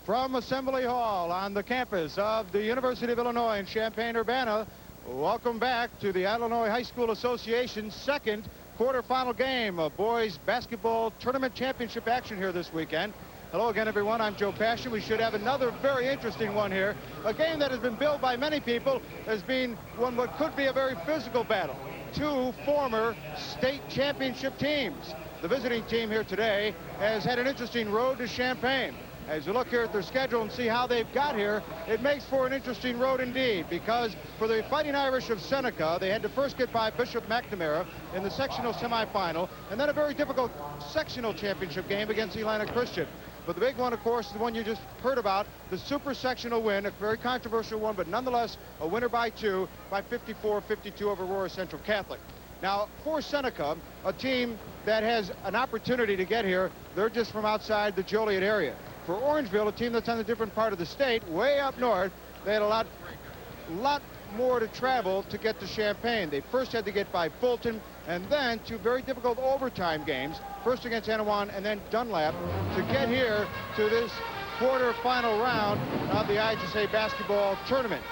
From Assembly Hall on the campus of the University of Illinois in Champaign-Urbana, welcome back to the Illinois High School Association's second quarterfinal game of boys basketball tournament championship action here this weekend. Hello again, everyone. I'm Joe Passion. We should have another very interesting one here. A game that has been billed by many people as being one what could be a very physical battle. Two former state championship teams. The visiting team here today has had an interesting road to Champaign. As you look here at their schedule and see how they've got here, it makes for an interesting road indeed, because for the Fighting Irish of Seneca, they had to first get by Bishop McNamara in the sectional semifinal, and then a very difficult sectional championship game against Elena Christian. But the big one, of course, is the one you just heard about, the super sectional win, a very controversial one, but nonetheless a winner by 2 by 54-52 over Aurora Central Catholic. Now, for Seneca, a team that has an opportunity to get here, they're just from outside the Joliet area. For Orangeville, a team that's on a different part of the state, way up north, they had a lot more to travel to get to Champaign. They first had to get by Fulton, and then two very difficult overtime games, first against Anawan and then Dunlap, to get here to this quarterfinal round of the IHSA basketball tournament.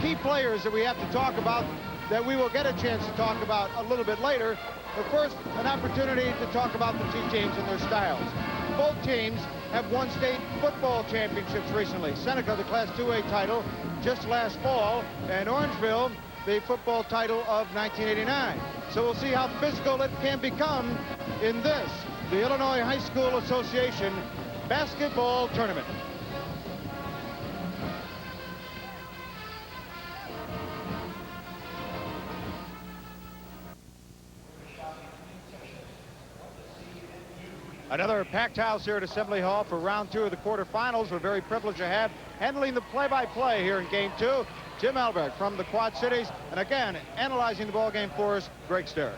Key players that we have to talk about, that we will get a chance to talk about a little bit later. But first, an opportunity to talk about the two teams and their styles. Both teams have won state football championships recently. Seneca, the Class 2A title just last fall, and Orangeville, the football title of 1989. So we'll see how physical it can become in this, the Illinois High School Association basketball tournament. Another packed house here at Assembly Hall for round 2 of the quarterfinals. We're very privileged to have handling the play-by-play here in game 2, Jim Alberg from the Quad Cities. And again, analyzing the ball game for us, Greg Sterrick.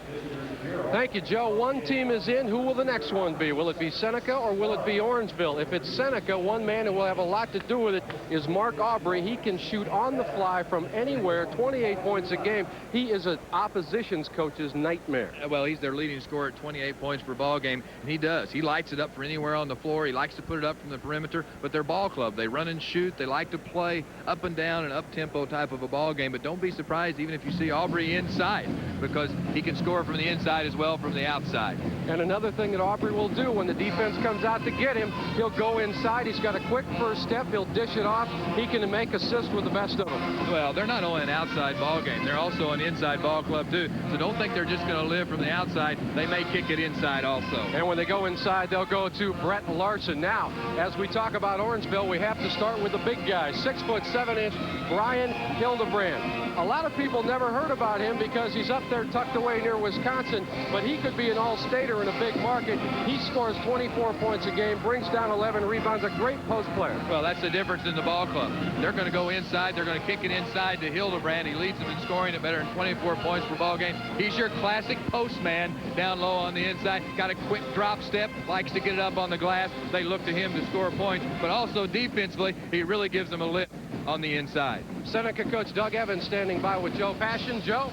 Thank you, Joe. One team is in. Who will the next one be? Will it be Seneca or will it be Orangeville? If it's Seneca, one man who will have a lot to do with it is Mark Aubrey. He can shoot on the fly from anywhere, 28 points a game. He is an opposition's coach's nightmare. Well, he's their leading scorer at 28 points per ball game, and he does. He lights it up for anywhere on the floor. He likes to put it up from the perimeter, but they're ball club. They run and shoot. They like to play up and down and up-tempo type of a ball game, but don't be surprised even if you see Aubrey inside, because he can score from the inside as well from the outside. And another thing that Aubrey will do when the defense comes out to get him, he'll go inside. He's got a quick first step. He'll dish it off. He can make assists with the best of them. Well, they're not only an outside ball game, they're also an inside ball club too. So don't think they're just going to live from the outside. They may kick it inside also. And when they go inside, they'll go to Brett Larson. Now, as we talk about Orangeville, we have to start with the big guy, 6'7" Brian Hildebrand. A lot of people never heard about him because he's up there tucked away near Wisconsin, but he could be an all-stater in a big market. He scores 24 points a game, brings down 11 rebounds, a great post player. Well, that's the difference in the ball club. They're going to go inside. They're going to kick it inside to Hildebrand. He leads them in scoring at better than 24 points per ball game. He's your classic postman down low on the inside. Got a quick drop step, likes to get it up on the glass. They look to him to score points, but also defensively, he really gives them a lift on the inside. Seneca coach Doug Evans standing by with Joe Passion. Joe?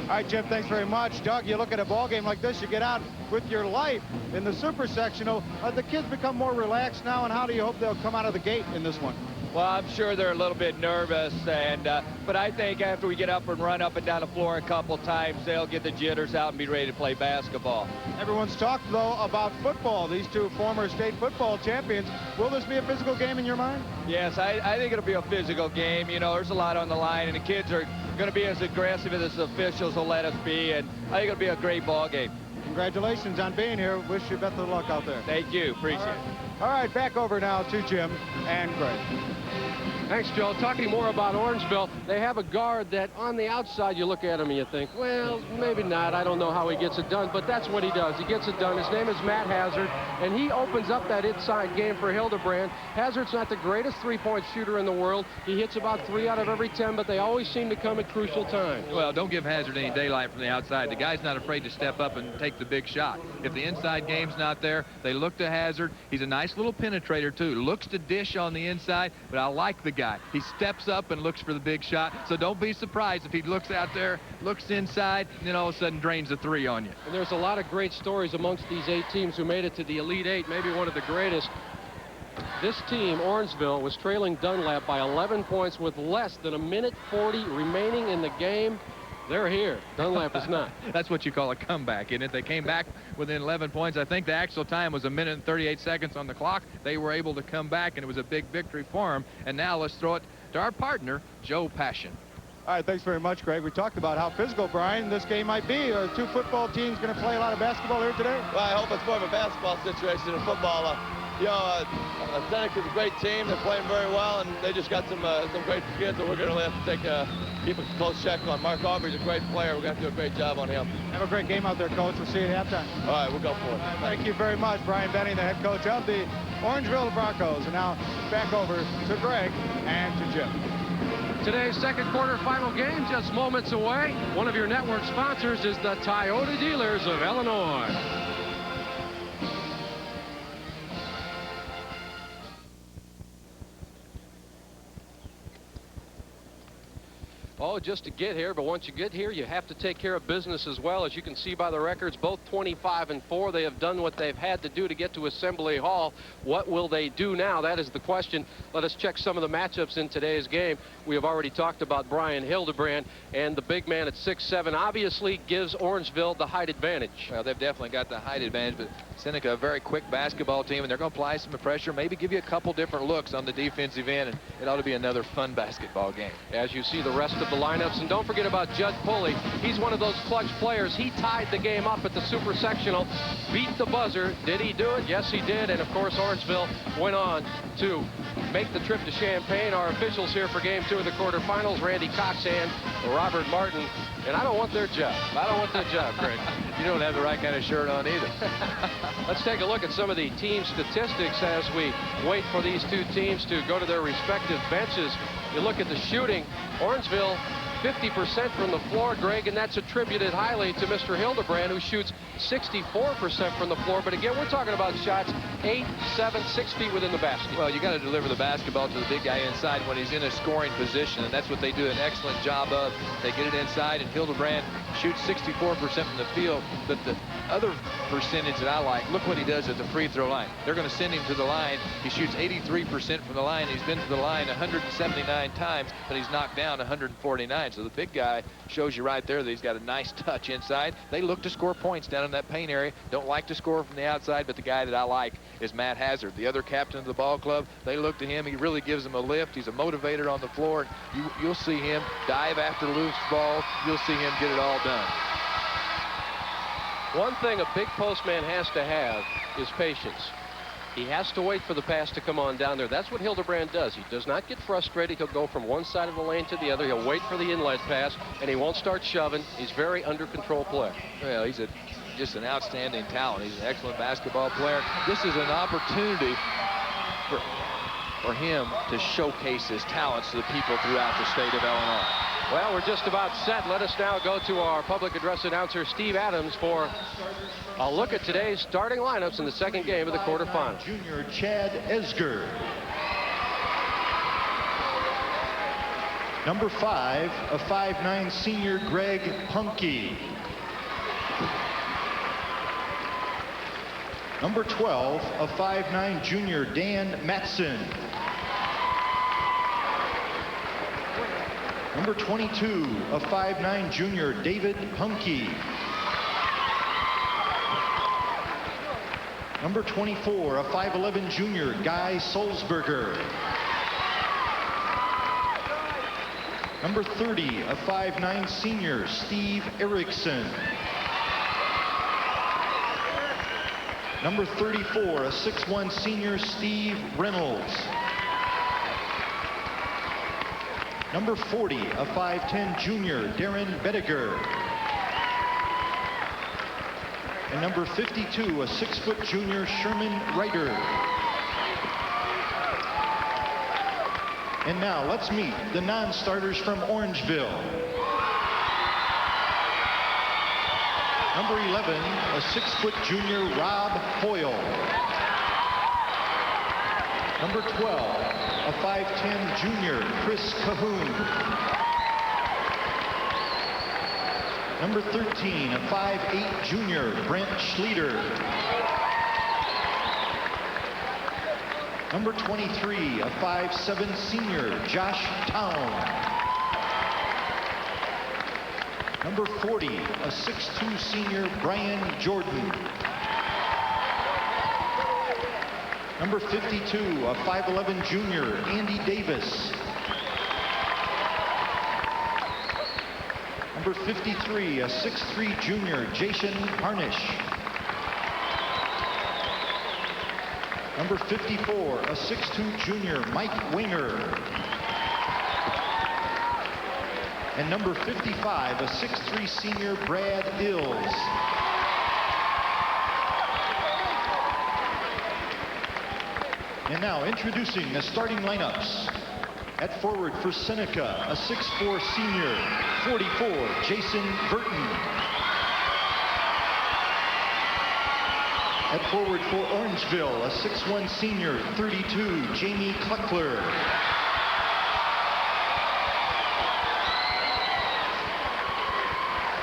All right, Jim, thanks very much. Doug, you look at a ball game like this, you get out with your life in the super sectional. The kids become more relaxed now, and how do you hope they'll come out of the gate in this one? Well, I'm sure they're a little bit nervous, but I think after we get up and run up and down the floor a couple times, they'll get the jitters out and be ready to play basketball. Everyone's talked, though, about football. These two former state football champions. Will this be a physical game in your mind? Yes, I think it'll be a physical game. You know, there's a lot on the line, and the kids are going to be as aggressive as the officials will let us be, and I think it'll be a great ball game. Congratulations on being here. Wish you best of luck out there. Thank you. Appreciate it. All right, back over now to Jim and Greg. Thanks, Joe. Talking more about Orangeville, they have a guard that on the outside you look at him and you think, well, maybe not. I don't know how he gets it done, but that's what he does. He gets it done. His name is Matt Hazard, and he opens up that inside game for Hildebrand. Hazard's not the greatest three-point shooter in the world. He hits about 3 out of every 10, but they always seem to come at crucial times. Well, don't give Hazard any daylight from the outside. The guy's not afraid to step up and take the big shot. If the inside game's not there, they look to Hazard. He's a nice little penetrator, too. Looks to dish on the inside, but I like the guy. He steps up and looks for the big shot, so don't be surprised if he looks out there, looks inside, and then all of a sudden drains a 3 on you. And there's a lot of great stories amongst these 8 teams who made it to the Elite 8, maybe one of the greatest. this team, Orangeville, was trailing Dunlap by 11 points with less than 1:40 remaining in the game. They're here. Dunlap is not. That's what you call a comeback, isn't it? They came back within 11 points. I think the actual time was 1:38 on the clock. They were able to come back, and it was a big victory for them. And now let's throw it to our partner, Joe Passion. All right, thanks very much, Greg. We talked about how physical, Brian, this game might be. Are two football teams going to play a lot of basketball here today? Well, I hope it's more of a basketball situation than football. Seneca's a great team. They're playing very well, and they just got some great kids that we're going to have to keep a close check on. Mark Aubrey's a great player. We're going to do a great job on him. Have a great game out there, Coach. We'll see you at halftime. All right, we'll go for it. Thank you very much, Brian Benning, the head coach of the Orangeville Broncos. And now back over to Greg and to Jim. Today's second quarterfinal game just moments away. One of your network sponsors is the Toyota Dealers of Illinois. Oh, just to get here, but once you get here, you have to take care of business as well. As you can see by the records, both 25-4. They have done what they've had to do to get to Assembly Hall. What will they do now? That is the question. Let us check some of the matchups in today's game. We have already talked about Brian Hildebrand, and the big man at 6'7" obviously gives Orangeville the height advantage. Well, they've definitely got the height advantage, but Seneca, a very quick basketball team, and they're going to apply some pressure, maybe give you a couple different looks on the defensive end, and it ought to be another fun basketball game. As you see the rest of the lineups, and don't forget about Judd Pulley. He's one of those clutch players. He tied the game up at the super sectional, beat the buzzer. Did he do it? Yes, he did. And of course, Orangeville went on to make the trip to Champaign. Our officials here for game 2 of the quarterfinals, Randy Cox and Robert Martin. And I don't want their job. I don't want their job, Greg. You don't have the right kind of shirt on either. Let's take a look at some of the team statistics as we wait for these two teams to go to their respective benches. You look at the shooting, Orangeville 50% from the floor, Greg, and that's attributed highly to Mr. Hildebrand, who shoots 64% from the floor. But again, we're talking about shots 8, 7, 6 feet within the basket. Well, you got to deliver the basketball to the big guy inside when he's in a scoring position, and that's what they do an excellent job of. They get it inside, and Hildebrand shoots 64% from the field. But the other percentage that I like, look what he does at the free throw line. They're going to send him to the line. He shoots 83% from the line. He's been to the line 179 times, but he's knocked down 149. So the big guy shows you right there that he's got a nice touch inside. They look to score points down in that paint area. Don't like to score from the outside, but the guy that I like is Matt Hazard, the other captain of the ball club. They look to him. He really gives them a lift. He's a motivator on the floor. You'll see him dive after loose balls. You'll see him get it all done. One thing a big postman has to have is patience. He has to wait for the pass to come on down there. That's what Hildebrand does. He does not get frustrated. He'll go from one side of the lane to the other. He'll wait for the inlet pass, and he won't start shoving. He's very under control player. Well, he's just an outstanding talent. He's an excellent basketball player. This is an opportunity for him to showcase his talents to the people throughout the state of Illinois. Well, we're just about set. Let us now go to our public address announcer, Steve Adams, for a look at today's starting lineups in the second game of the quarterfinals. Junior Chad Esger. Number 5, a 5'9" senior Greg Punky. Number 12, a 5'9" junior Dan Matson. Number 22, a 5'9" junior David Punky. Number 24, a 5'11" junior Guy Solzberger. Number 30, a 5'9" senior Steve Erickson. Number 34, a 6'1" senior Steve Reynolds. Number 40, a 5'10" junior Darren Bediger. And number 52, a 6-foot junior Sherman Ryder. And now let's meet the non-starters from Orangeville. Number 11, a 6-foot junior Rob Hoyle. Number 12, a 5'10" junior Chris Cahoon. Number 13, a 5'8" junior Brent Schleter. Number 23, a 5'7" senior, Josh Town. Number 40, a 6'2" senior, Brian Jordan. Number 52, a 5'11" junior, Andy Davis. Number 53, a 6'3" junior, Jason Harnish. Number 54, a 6'2" junior, Mike Winger. And number 55, a 6'3" senior, Brad Ills. And now introducing the starting lineups. At forward for Seneca, a 6'4" senior, 44, Jason Burton. At forward for Orangeville, a 6'1" senior, 32, Jamie Kleckler.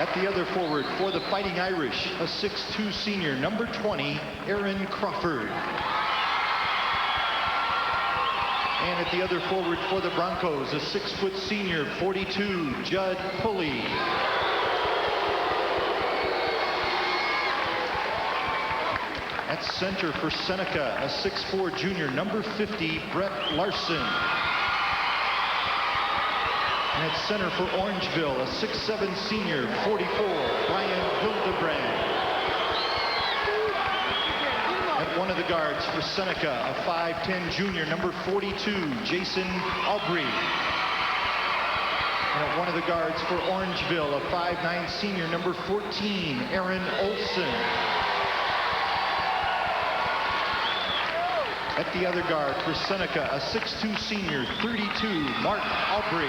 At the other forward for the Fighting Irish, a 6'2" senior, number 20, Aaron Crawford. And at the other forward for the Broncos, a 6' senior, 42, Judd Pulley. At center for Seneca, a 6'4" junior, number 50, Brett Larson. And at center for Orangeville, a 6'7" senior, 44, Brian Hildebrand. At one of the guards for Seneca, a 5'10" junior, number 42, Jason Aubrey. And at one of the guards for Orangeville, a 5'9" senior, number 14, Aaron Olson. At the other guard for Seneca, a 6'2" senior, 32, Mark Aubrey.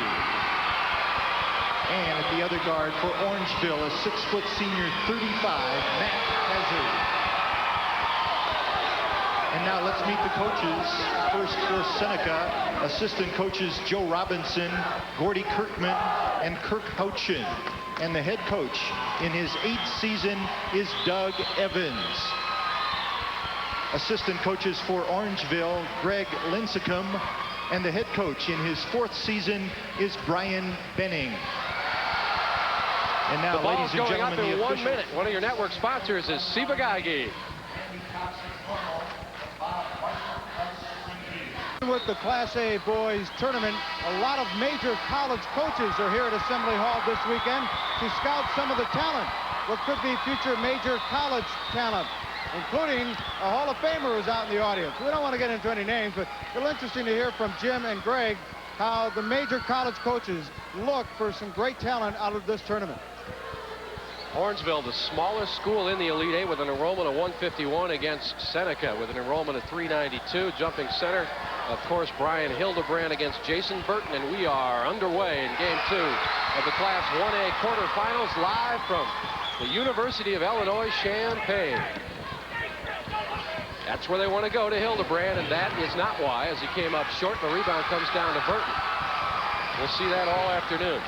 And at the other guard for Orangeville, a 6' senior, 35, Matt Hazard. And now let's meet the coaches. First for Seneca, assistant coaches Joe Robinson, Gordy Kirkman, and Kirk Houchin. And the head coach in his 8th season is Doug Evans. Assistant coaches for Orangeville, Greg Lincecum, and the head coach in his 4th season is Brian Benning. And now, the ball's ladies and going up gentlemen, in the 1 official. minute. One of your network sponsors is Sivagagi. With the Class A boys tournament, a lot of major college coaches are here at Assembly Hall this weekend to scout some of the talent, what could be future major college talent, including a Hall of Famer who's out in the audience. We don't want to get into any names, but it's real interesting to hear from Jim and Greg how the major college coaches look for some great talent out of this tournament. Orangeville, the smallest school in the Elite Eight, with an enrollment of 151 against Seneca with an enrollment of 392. Jumping center, of course, Brian Hildebrand against Jason Burton, and we are underway in Game 2 of the Class 1A quarterfinals, live from the University of Illinois Champaign. That's where they want to go, to Hildebrand, and that is not why, as he came up short. The rebound comes down to Burton. We'll see that all afternoon.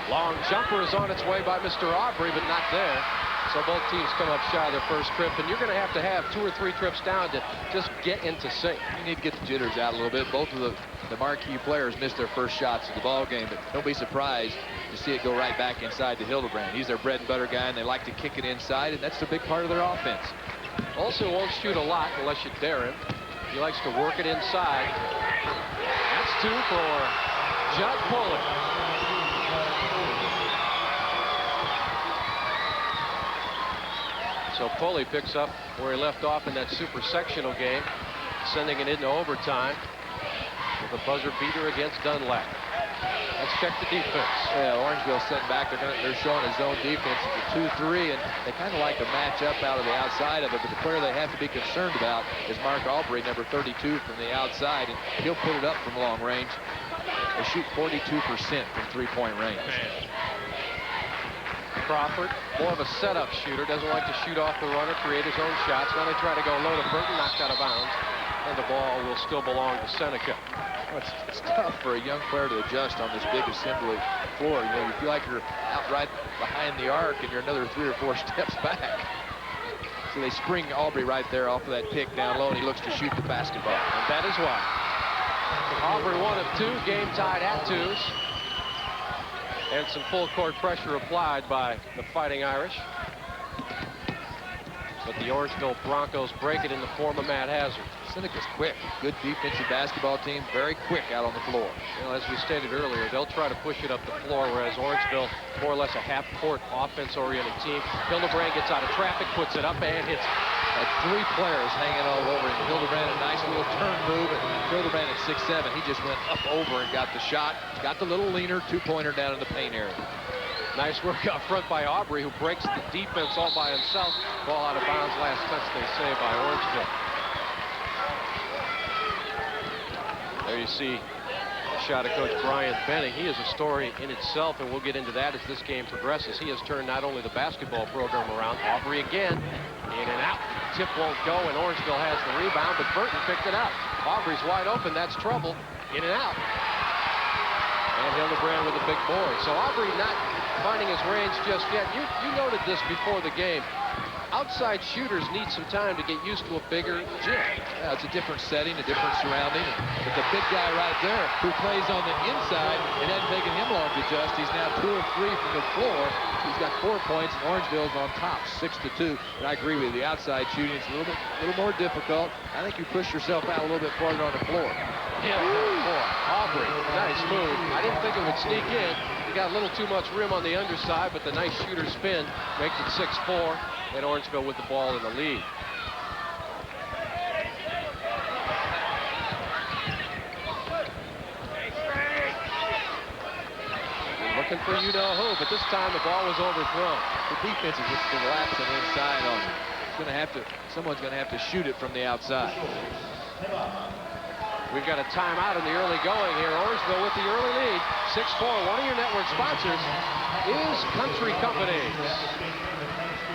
Long jumper is on its way by Mr. Aubrey, but not there. So both teams come up shy of their first trip, and you're going to have 2 or 3 trips down to just get into sync. You need to get the jitters out a little bit. Both of the marquee players missed their first shots of the ball game, but don't be surprised to see it go right back inside to Hildebrand. He's their bread and butter guy, and they like to kick it inside, and that's a big part of their offense. Also won't shoot a lot unless you dare him. He likes to work it inside. That's 2 for Judd Pulley. So Pulley picks up where he left off in that super sectional game, sending it into overtime with a buzzer beater against Dunlap. Let's check the defense. Yeah, Orangeville sitting back. They're showing a zone defense. It's a 2-3, and they kind of like to match up out of the outside of it, but the player they have to be concerned about is Mark Aubrey, number 32, from the outside, and he'll put it up from long range. They shoot 42% from three-point range. Crawford, more of a setup shooter, doesn't like to shoot off the runner, create his own shots. Now they try to go low to Burton, knocked out of bounds, and the ball will still belong to Seneca. It's tough for a young player to adjust on this big assembly floor. You know, you feel like you're out right behind the arc and you're another 3 or 4 steps back. So they spring Aubrey right there off of that pick down low, and he looks to shoot the basketball. And that is why. Aubrey 1 of 2, game tied at 2s. And some full court pressure applied by the Fighting Irish. But the Orangeville Broncos break it in the form of Matt Hazard. Seneca's quick. Good defensive basketball team. Very quick out on the floor. Well, as we stated earlier, they'll try to push it up the floor, whereas Orangeville, more or less a half-court offense-oriented team. Hildebrand gets out of traffic, puts it up, and hits. Had 3 players hanging all over him. Hildebrand, a nice little turn move. And Hildebrand at 6'7", he just went up over and got the shot. Got the little leaner, 2-pointer down in the paint area. Nice work out front by Aubrey, who breaks the defense all by himself. Ball out of bounds, last touch they say by Orangeville. There you see a shot of Coach Brian Benning. He is a story in itself, and we'll get into that as this game progresses. He has turned not only the basketball program around. Aubrey again, in and out. Tip won't go, and Orangeville has the rebound, but Burton picked it up. Aubrey's wide open, that's trouble. In and out. And Hildebrand with a big board. So Aubrey not finding his range just yet. You noted this before the game. Outside shooters need some time to get used to a bigger gym. Yeah, it's a different setting, a different surrounding. But the big guy right there who plays on the inside, it hasn't taken him long to adjust. He's now 2 of 3 from the floor. He's got 4 points, and Orangeville's on top, 6-2. And I agree with you. The outside shooting is a little more difficult. I think you push yourself out a little bit farther on the floor. Yeah, boy. Aubrey, nice move. I didn't think it would sneak in. He got a little too much rim on the underside, but the nice shooter spin makes it 6-4. And Orangeville with the ball in the lead. Looking for you-know-who, but this time the ball was overthrown. The defense is just collapsing inside on him. Someone's going to have to shoot it from the outside. We've got a timeout in the early going here. Orangeville with the early lead. 6-4. One of your network sponsors is Country Companies.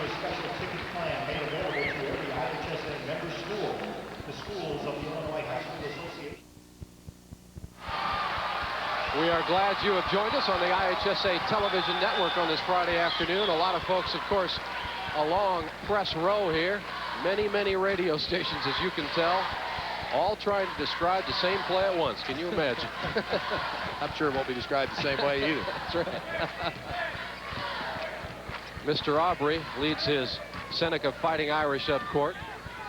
A special ticket plan made available to every IHSA member school, the schools of the Illinois High School Association. We are glad you have joined us on the IHSA television network on this Friday afternoon. A lot of folks, of course, along press row here. Many, many radio stations, as you can tell, all trying to describe the same play at once. Can you imagine? I'm sure it won't be described the same way either. That's right. Mr. Aubrey leads his Seneca Fighting Irish up court.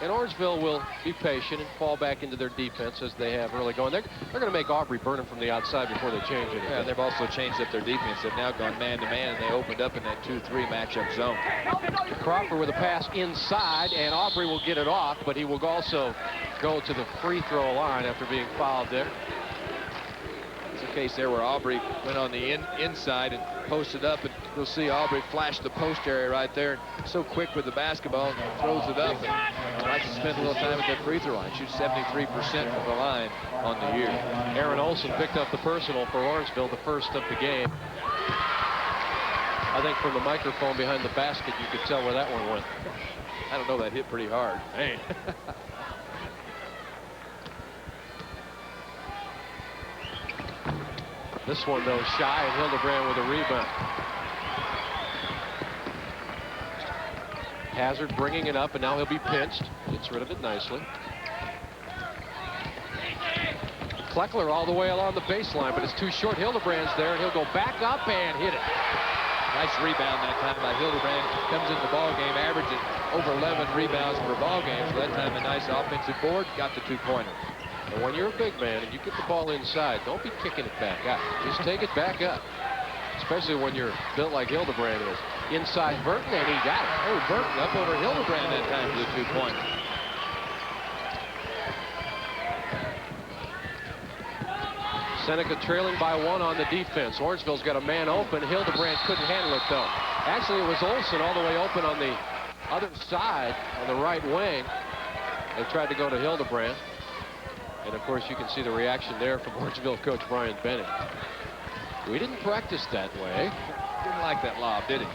And Orangeville will be patient and fall back into their defense as they have early going. They're going to make Aubrey burn him from the outside before they change it. Yeah, they've also changed up their defense. They've now gone man-to-man, and they opened up in that 2-3 matchup zone. Crawford with a pass inside, and Aubrey will get it off, but he will also go to the free throw line after being fouled there. It's a case there where Aubrey went on the inside and posted up, and you'll see Aubrey flash the post area right there. So quick with the basketball, and throws it up. And likes to spend a little time at that free throw line. Shoots 73% from the line on the year. Aaron Olson picked up the personal for Orangeville, the first of the game. I think from the microphone behind the basket, you could tell where that one went. I don't know, that hit pretty hard. Man. This one, though, shy, and Hildebrand with a rebound. Hazard bringing it up, and now he'll be pinched. Gets rid of it nicely. Kleckler all the way along the baseline, but it's too short. Hildebrand's there, and he'll go back up and hit it. Nice rebound that time by Hildebrand. Comes in the ball game, averaging over 11 rebounds per ball game. So that time a nice offensive board, got the 2-pointer. And when you're a big man and you get the ball inside, don't be kicking it back up. Just take it back up. Especially when you're built like Hildebrand is. Inside Burton, and he got it. Oh, Burton up over Hildebrand that time for the 2-pointer. Seneca trailing by 1 on the defense. Orangeville's got a man open. Hildebrand couldn't handle it, though. Actually, it was Olson all the way open on the other side, on the right wing. They tried to go to Hildebrand. And, of course, you can see the reaction there from Orangeville coach Brian Bennett. We didn't practice that way. Didn't like that lob, did he?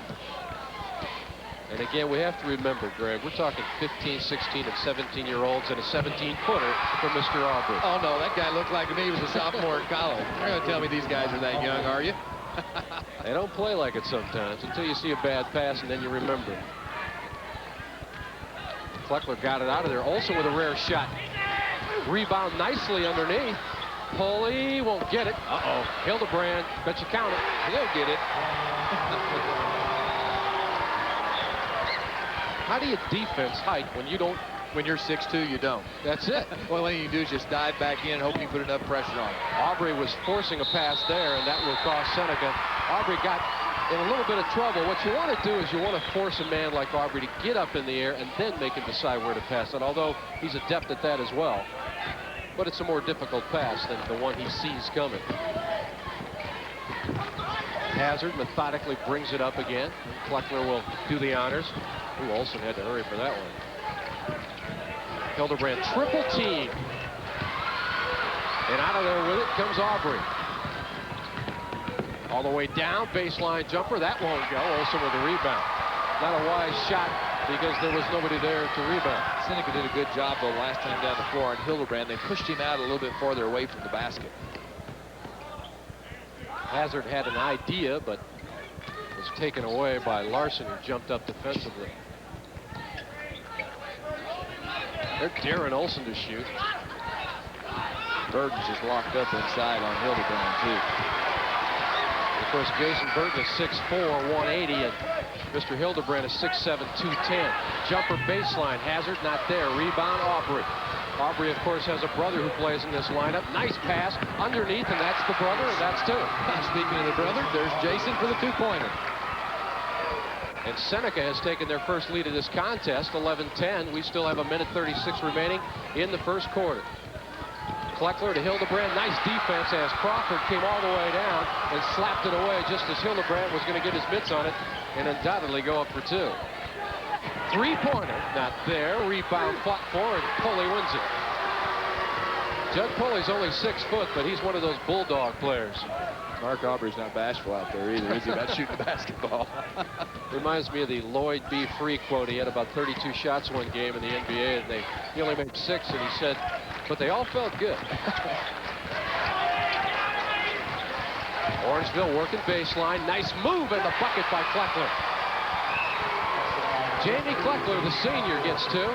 And again, we have to remember, Greg, we're talking 15, 16, and 17-year-olds and a 17-footer for Mr. Aubrey. Oh, no, that guy looked like to me he was a sophomore in college. You're going to tell me these guys are that young, are you? They don't play like it sometimes until you see a bad pass, and then you remember. Kleckler got it out of there. Olsen with a rare shot. Rebound nicely underneath. Pulley won't get it. Uh-oh. Hildebrand, bet you count it. He'll get it. How do you defense height when you don't? When you're 6'2", you don't. That's it. Well, what you can do is just dive back in, hoping you put enough pressure on it. Aubrey was forcing a pass there, and that will cost Seneca. Aubrey got in a little bit of trouble. What you want to do is you want to force a man like Aubrey to get up in the air and then make him decide where to pass it, although he's adept at that as well. But it's a more difficult pass than the one he sees coming. Hazard methodically brings it up again. Kleckler will do the honors. Ooh, Olsen had to hurry for that one. Hildebrand triple team. And out of there with it comes Aubrey. All the way down, baseline jumper. That won't go. Olsen with the rebound. Not a wise shot because there was nobody there to rebound. Seneca did a good job, though, last time down the floor. And Hildebrand, they pushed him out a little bit farther away from the basket. Hazard had an idea, but was taken away by Larson, who jumped up defensively. They're daring Olsen to shoot. Burton's just locked up inside on Hildebrand, too. Of course, Jason Burton is 6'4", 180, and Mr. Hildebrand is 6'7", 210. Jumper baseline. Hazard not there. Rebound, Aubrey. Aubrey, of course, has a brother who plays in this lineup. Nice pass underneath, and that's the brother, and that's two. Speaking of the brother, there's Jason for the two-pointer. And Seneca has taken their first lead of this contest, 11-10. We still have a minute 36 remaining in the first quarter. Kleckler to Hildebrand. Nice defense as Crawford came all the way down and slapped it away just as Hildebrand was going to get his mitts on it and undoubtedly go up for two. Three-pointer, not there. Rebound fought for, and Pulley wins it. Judd Pulley's only 6 foot, but he's one of those bulldog players. Mark Aubrey's not bashful out there either, is he, about shooting the basketball? Reminds me of the Lloyd B. Free quote. He had about 32 shots one game in the NBA, and he only made 6, and he said, but they all felt good. Orangeville working baseline. Nice move, and the bucket by Kleckler. Jamie Kleckler, the senior, gets 2.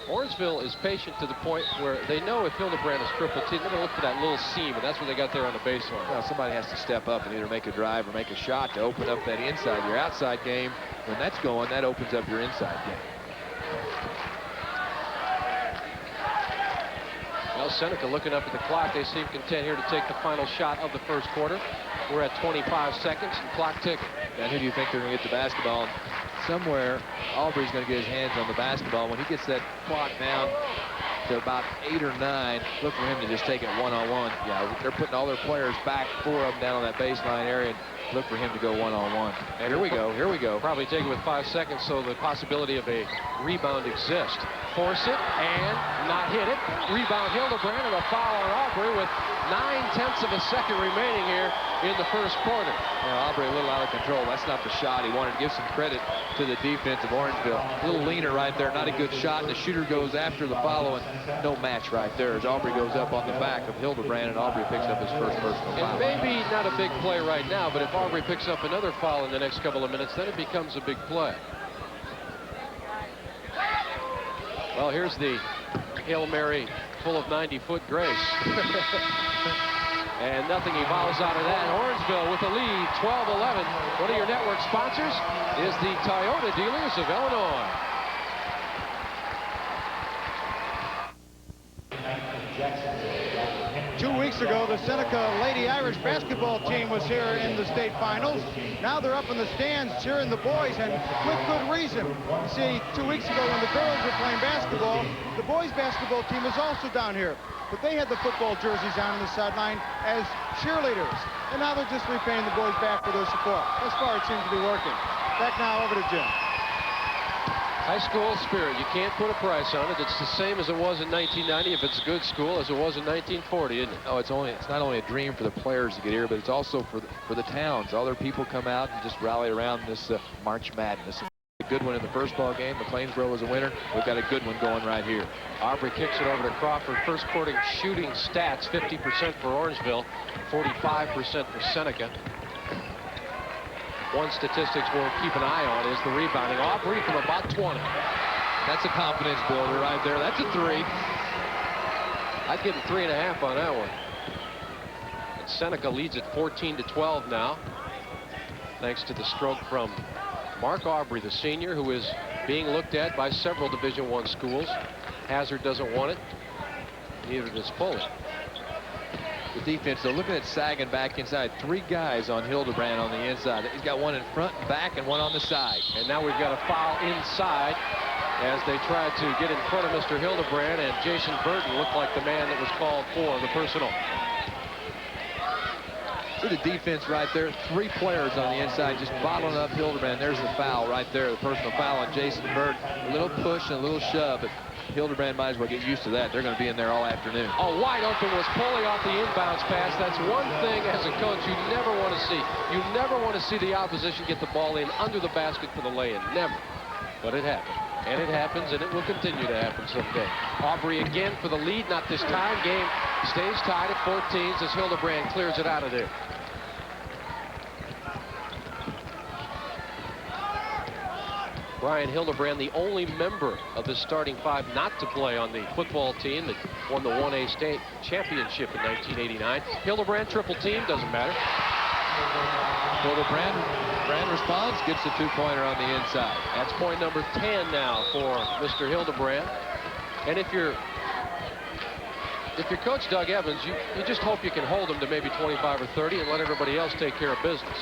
Orangeville is patient to the point where they know if Hildebrand is triple team, they're going to look for that little seam, and that's what they got there on the baseline. Well, somebody has to step up and either make a drive or make a shot to open up that inside. Your outside game, when that's going, that opens up your inside game. Well, Seneca looking up at the clock. They seem content here to take the final shot of the first quarter. We're at 25 seconds, and clock ticking. And who do you think they're going to get the basketball? Somewhere, Aubrey's going to get his hands on the basketball. When he gets that clock down to about 8 or 9, look for him to just take it one-on-one. Yeah, they're putting all their players back, 4 of them down on that baseline area, and look for him to go one-on-one. And here we go, here we go. Probably take it with 5 seconds, so the possibility of a rebound exists. Force it, and not hit it. Rebound Hildebrand, and a foul on Aubrey with 9/10 of a second remaining here in the first quarter. Yeah, Aubrey a little out of control. That's not the shot. He wanted to give some credit to the defense of Orangeville. A little leaner right there, not a good shot. The shooter goes after the follow, and no match right there as Aubrey goes up on the back of Hildebrand, and Aubrey picks up his first personal foul. And maybe not a big play right now, but if Aubrey picks up another foul in the next couple of minutes, then it becomes a big play. Well, here's the Hail Mary full of 90-foot grace. And nothing evolves out of that. Orangeville with the lead, 12-11. One of your network sponsors is the Toyota dealers of Illinois. Two weeks ago, the Seneca Lady Irish basketball team was here in the state finals. Now they're up in the stands cheering the boys, and with good reason. You see, 2 weeks ago when the girls were playing basketball, the boys basketball team was also down here. But they had the football jerseys on the sideline as cheerleaders. And now they're just repaying the boys back for their support. Thus far, it seems to be working. Back now over to Jim. High school spirit, you can't put a price on it. It's the same as it was in 1990 if it's a good school as it was in 1940, isn't it? No, it's not only a dream for the players to get here, but it's also for the towns. All their people come out and just rally around this March Madness. A good one in the first ball game. McLeansboro was a winner. We've got a good one going right here. Aubrey kicks it over to Crawford. First quarter shooting stats, 50% for Orangeville, 45% for Seneca. One statistics we'll keep an eye on is the rebounding. Aubrey from about 20. That's a confidence builder right there. That's a 3. I'd give him 3.5 on that one. And Seneca leads at 14-12 now, thanks to the stroke from Mark Aubrey, the senior, who is being looked at by several Division I schools. Hazard doesn't want it. Neither does Foley. The defense, though, looking at Sagan back inside. 3 guys on Hildebrand on the inside. He's got one in front and back and one on the side. And now we've got a foul inside as they tried to get in front of Mr. Hildebrand, and Jason Burton looked like the man that was called for the personal. See the defense right there. 3 players on the inside just bottling up Hildebrand. There's the foul right there, the personal foul on Jason Burton. A little push and a little shove, but Hildebrand might as well get used to that. They're going to be in there all afternoon. Oh, wide open was Foley off the inbounds pass. That's one thing as a coach you never want to see. You never want to see the opposition get the ball in under the basket for the lay-in. Never. But it happened. And it happens, and it will continue to happen someday. Aubrey again for the lead. Not this time. Game stays tied at 14 as Hildebrand clears it out of there. Brian Hildebrand, the only member of the starting 5 not to play on the football team that won the 1A state championship in 1989. Hildebrand triple team, doesn't matter. Hildebrand responds, gets the 2-pointer on the inside. That's point number 10 now for Mr. Hildebrand. And if you're Coach Doug Evans, you just hope you can hold him to maybe 25 or 30 and let everybody else take care of business.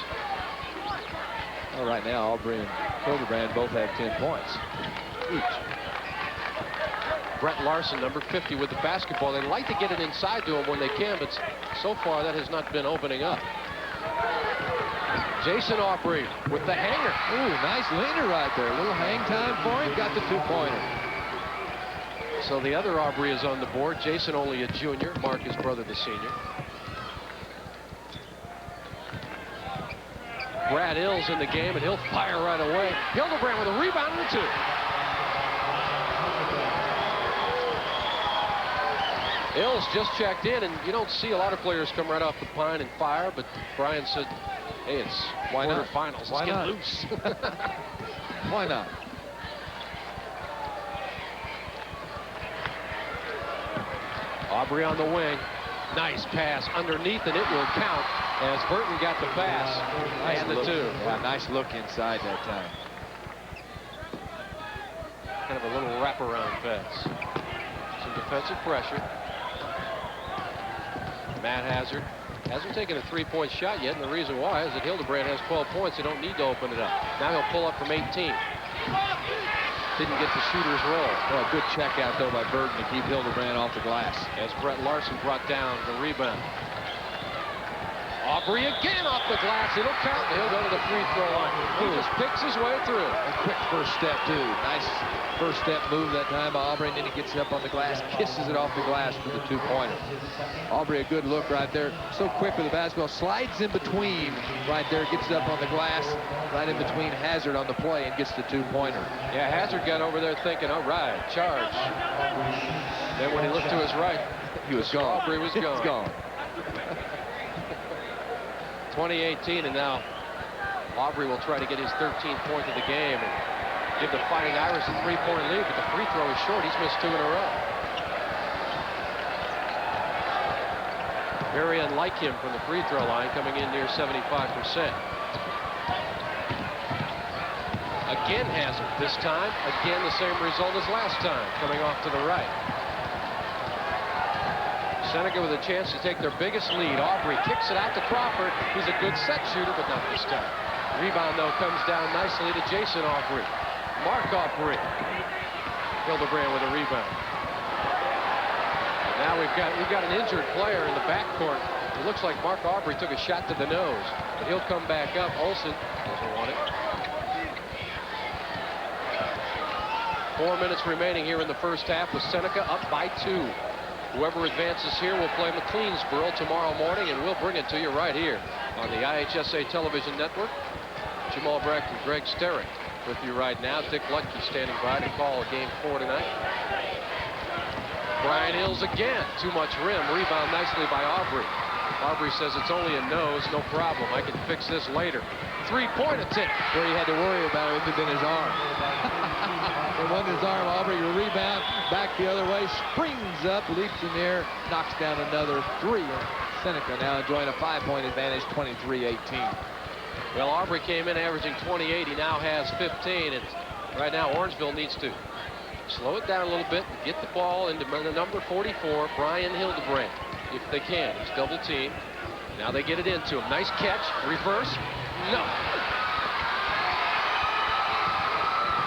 Well, right now, Aubrey and Hildebrand both have 10 points each. Brett Larson, number 50, with the basketball. They like to get it inside to him when they can, but so far that has not been opening up. Jason Aubrey with the hanger. Ooh, nice leaner right there. A little hang time for him. Got the 2-pointer. So the other Aubrey is on the board. Jason only a junior. Mark, his brother, the senior. Brad Ills in the game, and he'll fire right away. Hildebrand with a rebound and a 2. Ills just checked in, and you don't see a lot of players come right off the pine and fire, but Brian said, hey, it's quarterfinals. Let's get loose. Why not? Aubrey on the wing. Nice pass underneath, and it will count as Burton got the pass. Nice and the look. 2. Yeah, nice look inside that time. Kind of a little wraparound pass. Some defensive pressure. Matt Hazard hasn't taken a 3-point shot yet, and the reason why is that Hildebrand has 12 points. They don't need to open it up. Now he'll pull up from 18. Didn't get the shooter's roll. Well, a good check out, though, by Burton to keep Hildebrand off the glass. As Brett Larson brought down the rebound. Aubrey again off the glass. It'll count. He'll go to the free throw line. He just picks his way through. A quick first step, too. Nice first step move that time by Aubrey, and then he gets up on the glass, kisses it off the glass for the 2-pointer. Aubrey, a good look right there. So quick with the basketball. Slides in between right there, gets up on the glass, right in between Hazard on the play, and gets the 2-pointer. Yeah, Hazard got over there thinking, all right, charge. Then when he looked to his right, he was gone. Aubrey was gone. It's gone. 2018, and now Aubrey will try to get his 13th point of the game and give the Fighting Irish a 3-point lead, but the free throw is short. He's missed 2 in a row. Very unlike him from the free throw line, coming in near 75%. Again Hazard. This time, again the same result as last time, coming off to the right. Seneca with a chance to take their biggest lead. Aubrey kicks it out to Crawford. He's a good set shooter, but not this time. Rebound, though, comes down nicely to Jason Aubrey. Mark Aubrey. Hildebrand with a rebound. And now we've got an injured player in the backcourt. It looks like Mark Aubrey took a shot to the nose, but he'll come back up. Olsen doesn't want it. 4 minutes remaining here in the first half with Seneca up by 2. Whoever advances here will play McLeansboro tomorrow morning, and we'll bring it to you right here on the IHSA television network. Jamal Brecht and Greg Sterrick with you right now. Dick Lutke standing by to call game 4 tonight. Brian Ills again. Too much rim. Rebound nicely by Aubrey. Aubrey says it's only a nose, no problem. I can fix this later. Three-point attempt. Where he had to worry about it would have been his arm. It wasn't his arm. Aubrey will rebound, back the other way, springs up, leaps in the air, knocks down another three. And Seneca now enjoying a 5-point advantage, 23-18. Well, Aubrey came in averaging 28. He now has 15. And right now, Orangeville needs to slow it down a little bit and get the ball into number 44, Brian Hildebrand, if they can. He's double teamed. Now they get it into him. Nice catch. Reverse. No.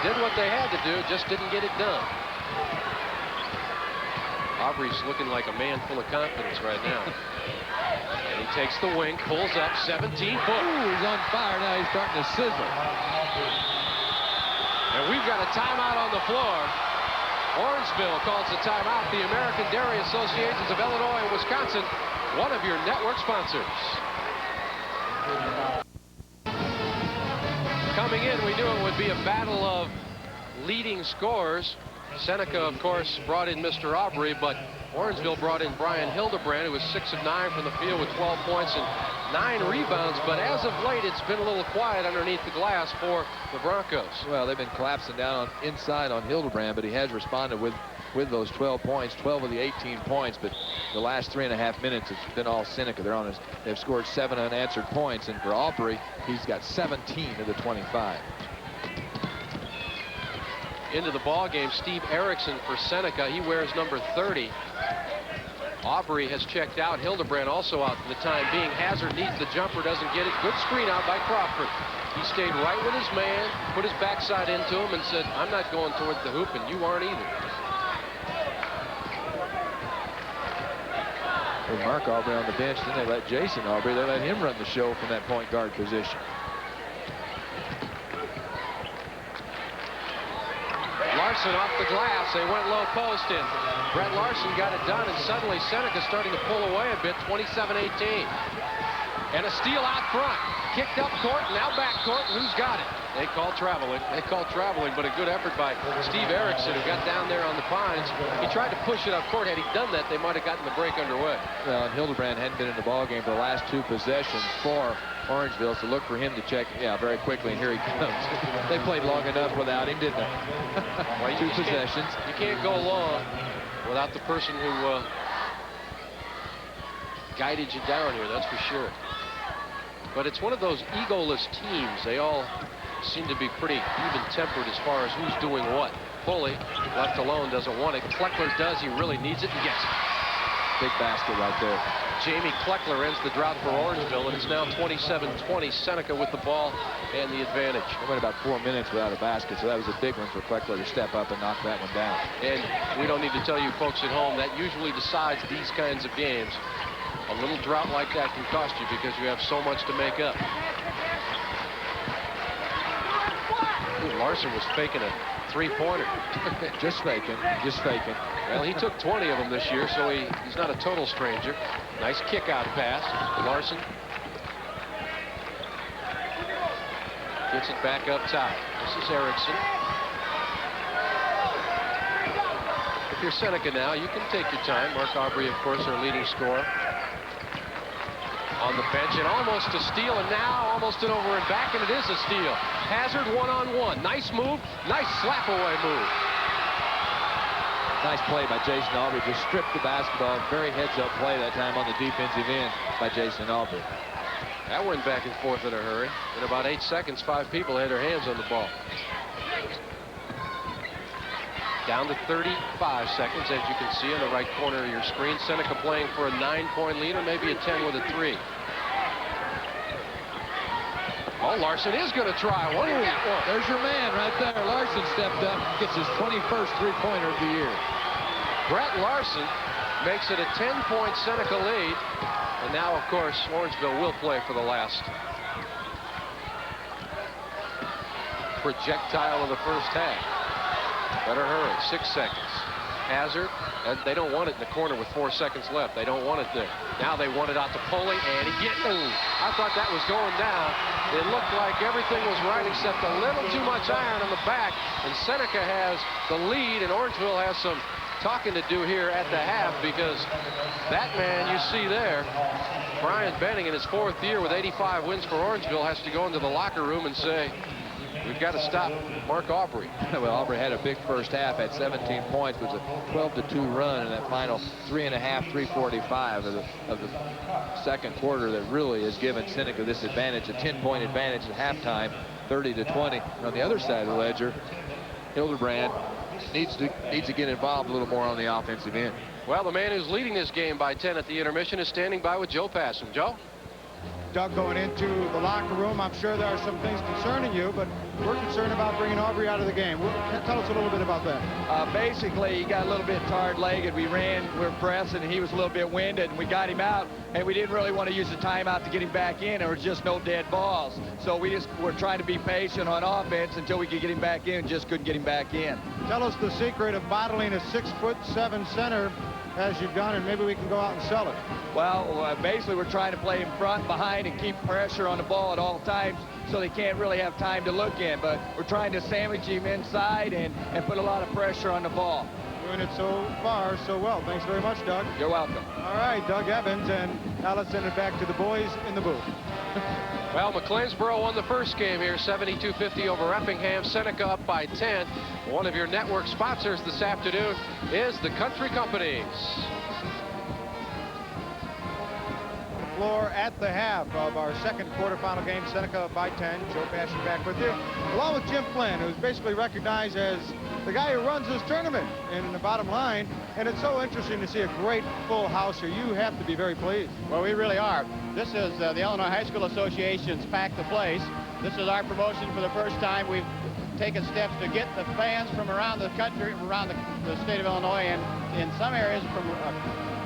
Did what they had to do, just didn't get it done. Aubrey's looking like a man full of confidence right now. And he takes the wing, pulls up, 17-foot. Ooh, he's on fire now. He's starting to sizzle. And we've got a timeout on the floor. Orangeville calls the timeout. The American Dairy Associations of Illinois and Wisconsin, one of your network sponsors. Coming in, we knew it would be a battle of leading scorers. Seneca, of course, brought in Mr. Aubrey, but Orangeville brought in Brian Hildebrand, who was 6 of 9 from the field with 12 points and 9 rebounds. But as of late, it's been a little quiet underneath the glass for the Broncos. Well, they've been collapsing down inside on Hildebrand, but he has responded with those 12 points, 12 of the 18 points. But the last 3.5 minutes, it's been all Seneca. They've scored 7 unanswered points, and for Aubrey, he's got 17 of the 25. Into the ball game, Steve Erickson for Seneca. He wears number 30. Aubrey has checked out. Hildebrand also out for the time being. Hazard needs the jumper, doesn't get it. Good screen out by Crawford. He stayed right with his man, put his backside into him, and said, I'm not going toward the hoop, and you aren't either. With Mark Aubrey on the bench, then they let Jason Aubrey, they let him run the show from that point guard position. Larson off the glass. They went low post in. Brett Larson got it done, and suddenly Seneca starting to pull away a bit, 27-18. And a steal out front. Kicked up court, now back court. Who's got it? They call traveling. They call traveling, but a good effort by Steve Erickson, who got down there on the pines. He tried to push it up court. Had he done that, they might have gotten the break underway. Well, and Hildebrand hadn't been in the ball game for the last 2 possessions for Orangeville, so look for him to check, very quickly, and here he comes. They played long enough without him, didn't they? Well, 2 possessions. You can't go long without the person who guided you down here, that's for sure. But it's one of those egoless teams. They all seem to be pretty even-tempered as far as who's doing what. Foley, left alone, doesn't want it. Kleckler does. He really needs it and gets it. Big basket right there. Jamie Kleckler ends the drought for Orangeville, and it's now 27-20. Seneca with the ball and the advantage. It went about 4 minutes without a basket, so that was a big one for Kleckler to step up and knock that one down. And we don't need to tell you folks at home, that usually decides these kinds of games. A little drought like that can cost you because you have so much to make up. Ooh, Larson was faking a three-pointer. Just faking. Well, he took 20 of them this year, so he's not a total stranger. Nice kick-out pass. Larson gets it back up top. This is Erickson. If you're Seneca now, you can take your time. Mark Aubrey, of course, our leading scorer. On the bench, and almost a steal, and now almost an over and back, and it is a steal. Hazard one-on-one. Nice move. Nice slap-away move. Nice play by Jason Aubrey. Just stripped the basketball. Very heads-up play that time on the defensive end by Jason Aubrey. That went back and forth in a hurry. In about 8 seconds, 5 people had their hands on the ball. Down to 35 seconds, as you can see in the right corner of your screen. Seneca playing for a 9-point lead, or maybe a 10 with a 3. Oh, Larson is going to try. What do you got? There's your man right there. Larson stepped up, gets his 21st three-pointer of the year. Brett Larson makes it a 10-point Seneca lead. And now, of course, Orangeville will play for the last projectile of the first half. Better hurry. 6 seconds. Hazard. They don't want it in the corner with 4 seconds left. They don't want it there. Now they want it out to Foley, and he gets it. I thought that was going down. It looked like everything was right except a little too much iron on the back. And Seneca has the lead, and Orangeville has some talking to do here at the half, because that man you see there, Brian Benning, in his 4th year with 85 wins for Orangeville, has to go into the locker room and say, we've got to stop Mark Aubrey. Well, Aubrey had a big first half at 17 points. It was a 12-2 run in that final 3.5, 3:45 of the second quarter that really has given Seneca this advantage, a 10-point advantage at halftime, 30-20. On the other side of the ledger, Hildebrand needs to get involved a little more on the offensive end. Well, the man who's leading this game by 10 at the intermission is standing by with Joe Passam. Joe? Doug, going into the locker room, I'm sure there are some things concerning you, but we're concerned about bringing Aubrey out of the game. Tell us a little bit about that. Basically, he got a little bit tired-legged. We were pressing, and he was a little bit winded, and we got him out, and we didn't really want to use the timeout to get him back in. There was just no dead balls. So we just were trying to be patient on offense until we could get him back in, just couldn't get him back in. Tell us the secret of bottling a 6'7" center as you've done, and maybe we can go out and sell it. Well, basically, we're trying to play him front, behind, and keep pressure on the ball at all times so they can't really have time to look in. But we're trying to sandwich him inside and put a lot of pressure on the ball. Doing it so far so well. Thanks very much, Doug. You're welcome. All right, Doug Evans, and now let's send it back to the boys in the booth. Well, McLeansboro won the first game here, 72-50 over Effingham. Seneca up by 10. One of your network sponsors this afternoon is the Country Companies. Floor at the half of our second quarterfinal game, Seneca up by 10. Joe Passion back with you, along with Jim Flynn, who's basically recognized as the guy who runs this tournament in the bottom line. And it's so interesting to see a great full house here. You have to be very pleased. Well, we really are. This is the Illinois High School Association's Pack the Place. This is our promotion for the first time. We've taken steps to get the fans from around the country, around the state of Illinois, and in some areas from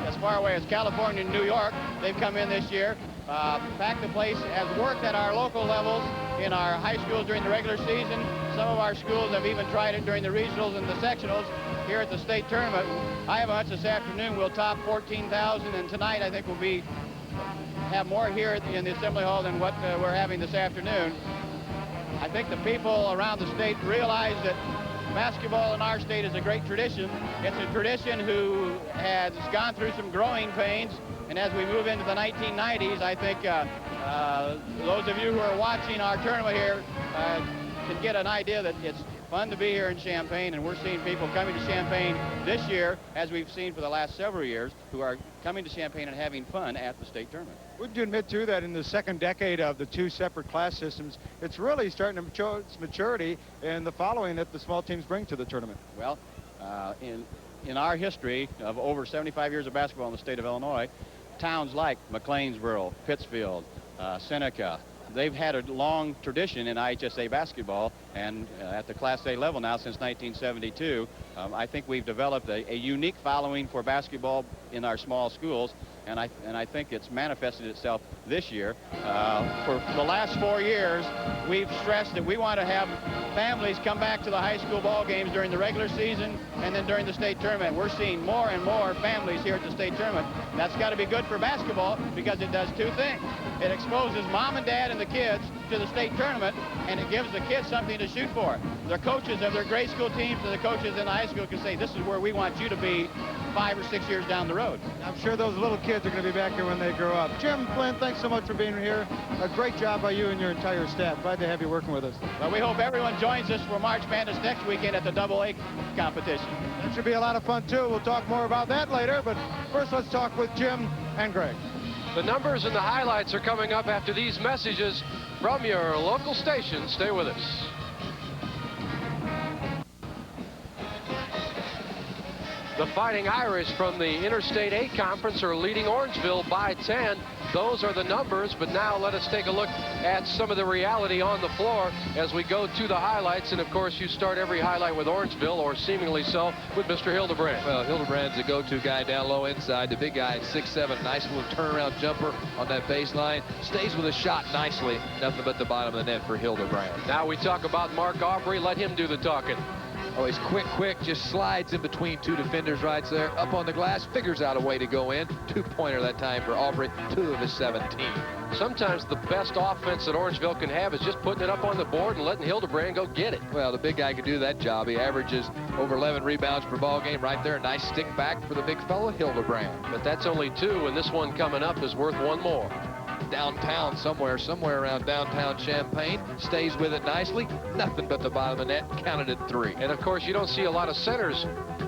as far away as California and New York. They've come in this year. Pack the Place has worked at our local levels in our high schools during the regular season. Some of our schools have even tried it during the regionals and the sectionals. Here at the state tournament, I have a hunch this afternoon we'll top 14,000, and tonight I think we'll have more here in the Assembly Hall than what we're having this afternoon. I think the people around the state realize that basketball in our state is a great tradition. It's a tradition who has gone through some growing pains, and as we move into the 1990s, I think those of you who are watching our tournament here can get an idea that it's fun to be here in Champaign, and we're seeing people coming to Champaign this year, as we've seen for the last several years, who are coming to Champaign and having fun at the state tournament. Would you admit, too, that in the second decade of the two separate class systems, it's really starting to show its maturity in the following that the small teams bring to the tournament? Well, in our history of over 75 years of basketball in the state of Illinois, towns like McLeansboro, Pittsfield, Seneca, they've had a long tradition in IHSA basketball, and at the Class A level now since 1972. I think we've developed a unique following for basketball in our small schools, and I think it's manifested itself this year. For the last 4 years, we've stressed that we want to have families come back to the high school ball games during the regular season and then during the state tournament. We're seeing more and more families here at the state tournament. That's got to be good for basketball because it does two things. It exposes mom and dad and the kids to the state tournament, and it gives the kids something to shoot for. The coaches of their grade school teams and the coaches in the high school can say, this is where we want you to be 5 or 6 years down the road. I'm sure those little kids are going to be back here when they grow up. Jim Flynn, thanks so much for being here. A great job by you and your entire staff. Glad to have you working with us. Well, we hope everyone joins us for March Madness next weekend at the AA competition. That should be a lot of fun, too. We'll talk more about that later, but first let's talk with Jim and Greg. The numbers and the highlights are coming up after these messages from your local station. Stay with us. The Fighting Irish from the Interstate 8 Conference are leading Orangeville by 10. Those are the numbers, but now let us take a look at some of the reality on the floor as we go to the highlights. And, of course, you start every highlight with Orangeville, or seemingly so, with Mr. Hildebrand. Well, Hildebrand's a go-to guy down low inside. The big guy at 6'7", nice little turnaround jumper on that baseline. Stays with a shot nicely. Nothing but the bottom of the net for Hildebrand. Now we talk about Mark Aubrey. Let him do the talking. Oh, he's quick, just slides in between two defenders right there, up on the glass, figures out a way to go in. Two-pointer that time for Aubrey, 2 of his 17. Sometimes the best offense that Orangeville can have is just putting it up on the board and letting Hildebrand go get it. Well, the big guy can do that job. He averages over 11 rebounds per ball game right there. A nice stick back for the big fellow, Hildebrand. But that's only 2, and this one coming up is worth 1 more. Downtown somewhere around downtown Champaign, stays with it nicely. Nothing but the bottom of the net, counted at 3. And of course, you don't see a lot of centers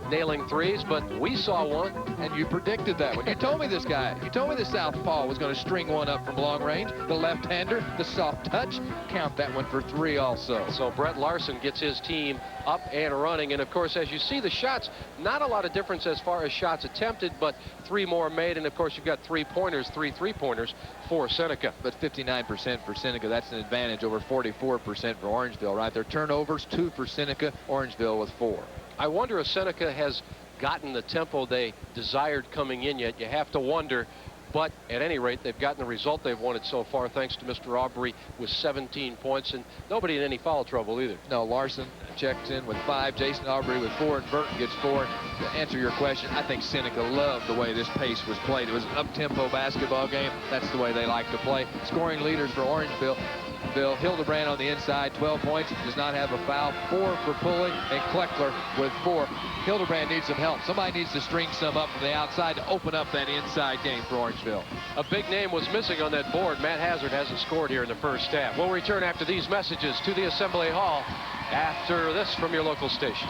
nailing threes, but we saw one. And you predicted that when you told me this guy, you told me the southpaw was going to string one up from long range. The left-hander, the soft touch, count that one for 3 also. So Brett Larson gets his team up and running. And of course, as you see the shots, not a lot of difference as far as shots attempted, but 3 more made. And of course, you've got 3-pointers, 3 3-pointers for Seneca. But 59% for Seneca, that's an advantage over 44% for Orangeville right there. Turnovers, 2 for Seneca, Orangeville with 4. I wonder if Seneca has gotten the tempo they desired coming in yet. You have to wonder. But at any rate, they've gotten the result they've wanted so far, thanks to Mr. Aubrey with 17 points, and nobody in any foul trouble either. No, Larson checks in with 5, Jason Aubrey with 4, and Burton gets 4. To answer your question, I think Seneca loved the way this pace was played. It was an up-tempo basketball game. That's the way they like to play. Scoring leaders for Orangeville. Hildebrand on the inside, 12 points, does not have a foul. 4 for Pulley, and Kleckler with 4. Hildebrand needs some help. Somebody needs to string some up from the outside to open up that inside game for Orangeville. A big name was missing on that board. Matt Hazard hasn't scored here in the first half. We'll return after these messages to the Assembly Hall after this from your local station.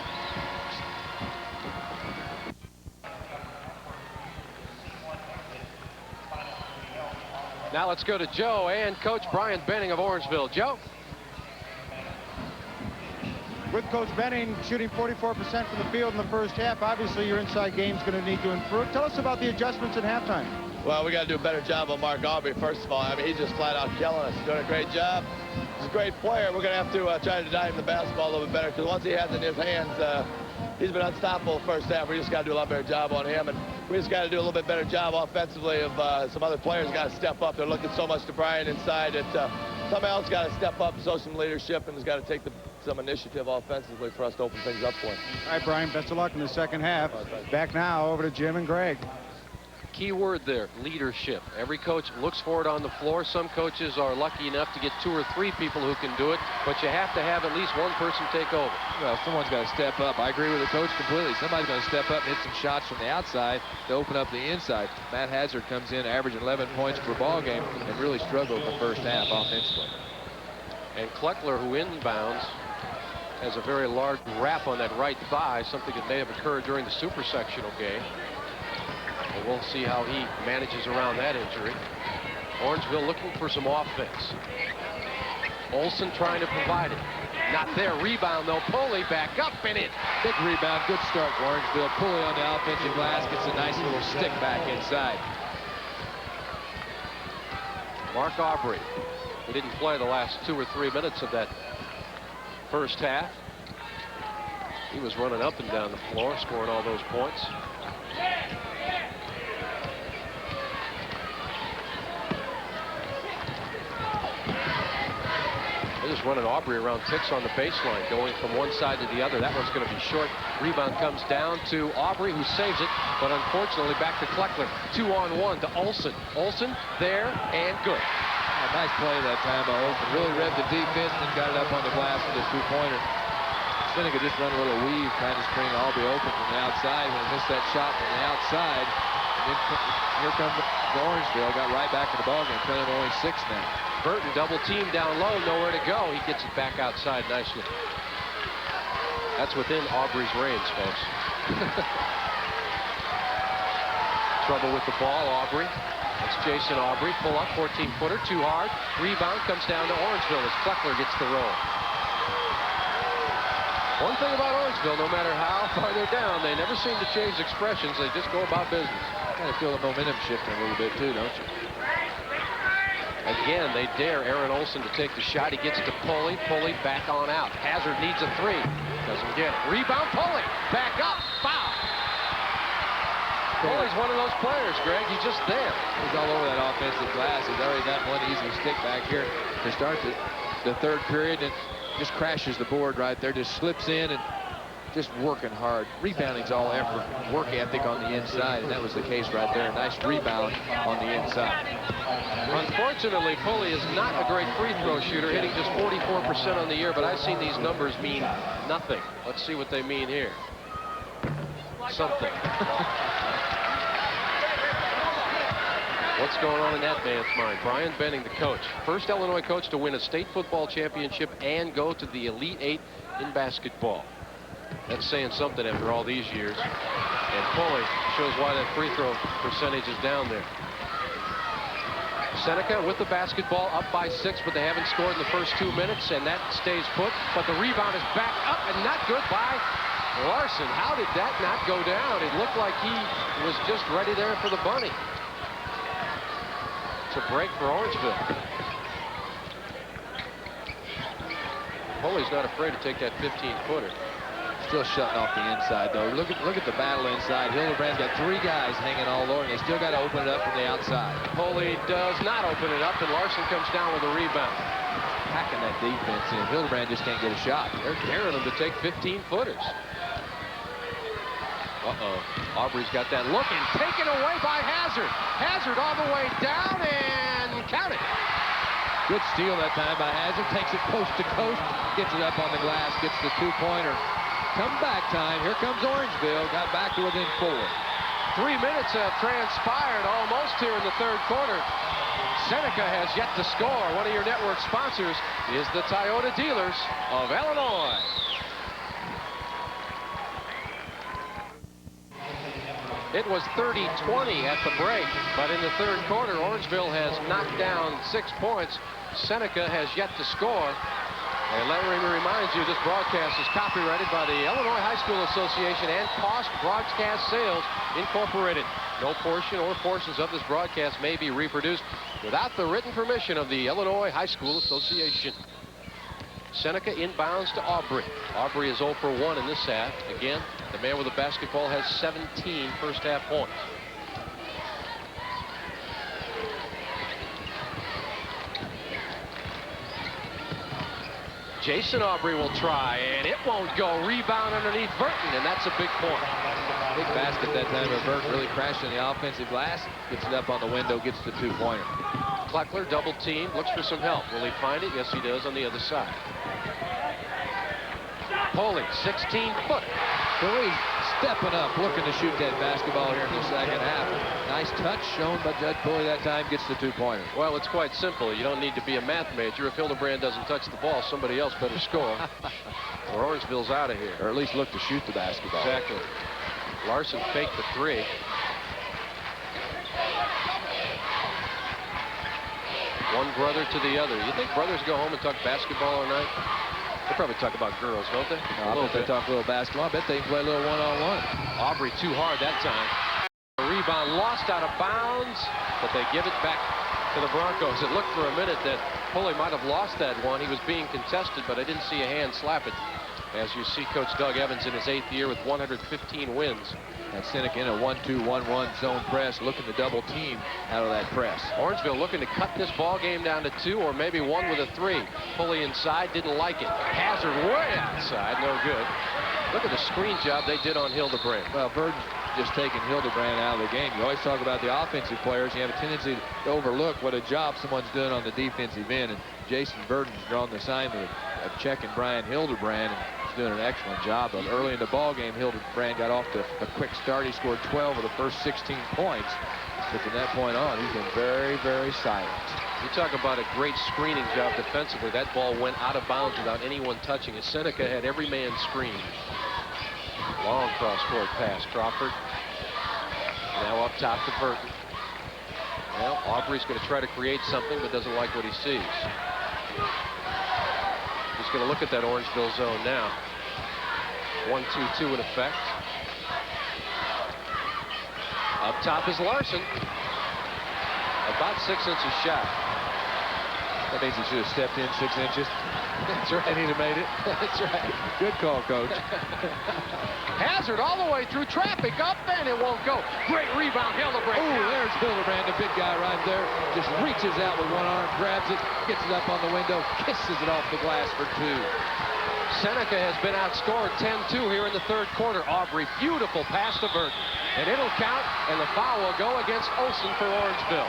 Now let's go to Joe and Coach Brian Benning of Orangeville. Joe? With Coach Benning shooting 44% from the field in the first half, obviously your inside game's going to need to improve. Tell us about the adjustments at halftime. Well, we got to do a better job on Mark Aubrey, first of all. I mean, he's just flat out killing us. He's doing a great job. He's a great player. We're going to have to try to deny him the basketball a little bit better, because once he has it in his hands, he's been unstoppable the first half. We just got to do a lot better job on him, and we just got to do a little bit better job offensively of some other players got to step up. They're looking so much to Brian inside that somebody else got to step up, show some leadership, and has got to take some initiative offensively for us to open things up for him. All right, Brian, best of luck in the second half. Back now over to Jim and Greg. Key word there, leadership. Every coach looks for it on the floor. Some coaches are lucky enough to get 2 or 3 people who can do it, but you have to have at least one person take over. Well, someone's got to step up. I agree with the coach completely. Somebody's going to step up and hit some shots from the outside to open up the inside. Matt Hazard comes in averaging 11 points per ball game and really struggled in the first half offensively. And Kleckler, who inbounds, has a very large wrap on that right thigh, something that may have occurred during the super sectional game. And we'll see how he manages around that injury. Orangeville looking for some offense. Olsen trying to provide it. Not there. Rebound, though. Pulley back up and in. Big rebound. Good start for Orangeville. Pulley on the offensive glass. Gets a nice little stick back inside. Mark Aubrey, who didn't play the last 2 or 3 minutes of that first half. He was running up and down the floor, scoring all those points. They're just running Aubrey around ticks on the baseline, going from one side to the other. That one's going to be short. Rebound comes down to Aubrey, who saves it, but unfortunately back to Kleckler. 2-on-1 to Olsen. Olsen there and good. A nice play that time by Olsen. Really read the defense and got it up on the glass with his 2-pointer. Seneca just run a little weave, trying to string Aubrey open from the outside. When he missed that shot from the outside, here comes Orangeville. Got right back in the ballgame, playing only 6 now. Burton double team down low, nowhere to go. He gets it back outside nicely. That's within Aubrey's range, folks. Trouble with the ball, Aubrey. It's Jason Aubrey. Pull up, 14-footer, too hard. Rebound comes down to Orangeville as Kleckler gets the roll. One thing about Orangeville, no matter how far they're down, they never seem to change expressions. They just go about business. Kind of feel the momentum shifting a little bit too, don't you? Again, they dare Aaron Olsen to take the shot. He gets it to Pulley. Pulley back on out. Hazard needs a 3. Doesn't get it. Rebound, Pulley. Back up. Foul. Pulley's one of those players, Greg. He's just there. He's all over that offensive glass. He's already got one easy stick back here to start the third period, and just crashes the board right there. Just slips in and just working hard. Rebounding's all effort, work ethic on the inside, and that was the case right there. Nice rebound on the inside. Unfortunately, Pulley is not a great free throw shooter, hitting just 44% on the year, but I've seen these numbers mean nothing. Let's see what they mean here. Something. What's going on in that man's mind? Brian Benning, the coach. First Illinois coach to win a state football championship and go to the Elite Eight in basketball. That's saying something after all these years. And Pulley shows why that free throw percentage is down there. Seneca with the basketball, up by 6, but they haven't scored in the first 2 minutes, and that stays put. But the rebound is back up and not good by Larson. How did that not go down? It looked like he was just ready there for the bunny. It's a break for Orangeville. Pulley's not afraid to take that 15-footer. Still shutting off the inside, though. Look at the battle inside. Hildebrand's got 3 guys hanging all over, and they still got to open it up from the outside. Pulley does not open it up, and Larson comes down with a rebound. Packing that defense in. Hildebrand just can't get a shot. They're daring him to take 15-footers. Aubrey's got that look and taken away by Hazard. Hazard all the way down and count it. Good steal that time by Hazard. Takes it coast to coast. Gets it up on the glass. Gets the 2-pointer. Comeback time. Here comes Orangeville. Got back to within 4. 3 minutes have transpired almost here in the third quarter. Seneca has yet to score. One of your network sponsors is the Toyota dealers of Illinois. It was 30-20 at the break, but in the third quarter, Orangeville has knocked down 6 points. Seneca has yet to score. And let me remind you, this broadcast is copyrighted by the Illinois High School Association and Cost Broadcast Sales Incorporated. No portion or portions of this broadcast may be reproduced without the written permission of the Illinois High School Association. Seneca inbounds to Aubrey. Aubrey is 0 for 1 in this half. Again, the man with the basketball has 17 first half points. Jason Aubrey will try, and it won't go. Rebound underneath Burton, and that's a big point. Big basket that time, but Burton really crashed in the offensive glass. Gets it up on the window, gets the 2-pointer. Kleckler double team, looks for some help. Will he find it? Yes, he does on the other side. Pulley, 16-foot. Pulley stepping up, looking to shoot that basketball here in the second half. Nice touch shown by Judge Pulley that time, gets the 2-pointer. Well, it's quite simple. You don't need to be a math major. If Hildebrand doesn't touch the ball, somebody else better score. Or Orangeville's out of here. Or at least look to shoot the basketball. Exactly. Larson faked the 3. One brother to the other. You think brothers go home and talk basketball all night? They probably talk about girls, don't they? I bet they talk a little basketball. I bet they can play a little one-on-one. Aubrey too hard that time. A rebound lost out of bounds, but they give it back to the Broncos. It looked for a minute that Pulley might have lost that one. He was being contested, but I didn't see a hand slap it. As you see Coach Doug Evans in his 8th year with 115 wins. And Seneca in a 1-2-1-1 zone press, looking to double team out of that press. Orangeville looking to cut this ball game down to 2 or maybe 1 with a 3. Pulley inside, didn't like it. Hazard way outside, no good. Look at the screen job they did on Hildebrand. Well, Burton's just taking Hildebrand out of the game. You always talk about the offensive players. You have a tendency to overlook what a job someone's doing on the defensive end. And Jason Burton's drawn the assignment of checking Brian Hildebrand. And doing an excellent job of early in the ball game. Hildebrand got off to a quick start. He scored 12 of the first 16 points. But from that point on, he's been very, very silent. You talk about a great screening job defensively. That ball went out of bounds without anyone touching it. Seneca had every man screened. Long cross-court pass. Crawford now up top to Burton. Well, Aubrey's going to try to create something, but doesn't like what he sees. He's going to look at that Orangeville zone now. 1-2-2 in effect. Up top is Larson. About 6 inches shy. That means he should have stepped in 6 inches. That's right. And he'd have made it. That's right. Good call, Coach. Hazard all the way through traffic. Up and it won't go. Great rebound. Hildebrand. Oh, there's Hildebrand, the big guy right there. Just reaches out with one arm, grabs it, gets it up on the window, kisses it off the glass for 2. Seneca has been outscored 10-2 here in the third quarter. Aubrey, beautiful pass to Burton. And it'll count, and the foul will go against Olson for Orangeville.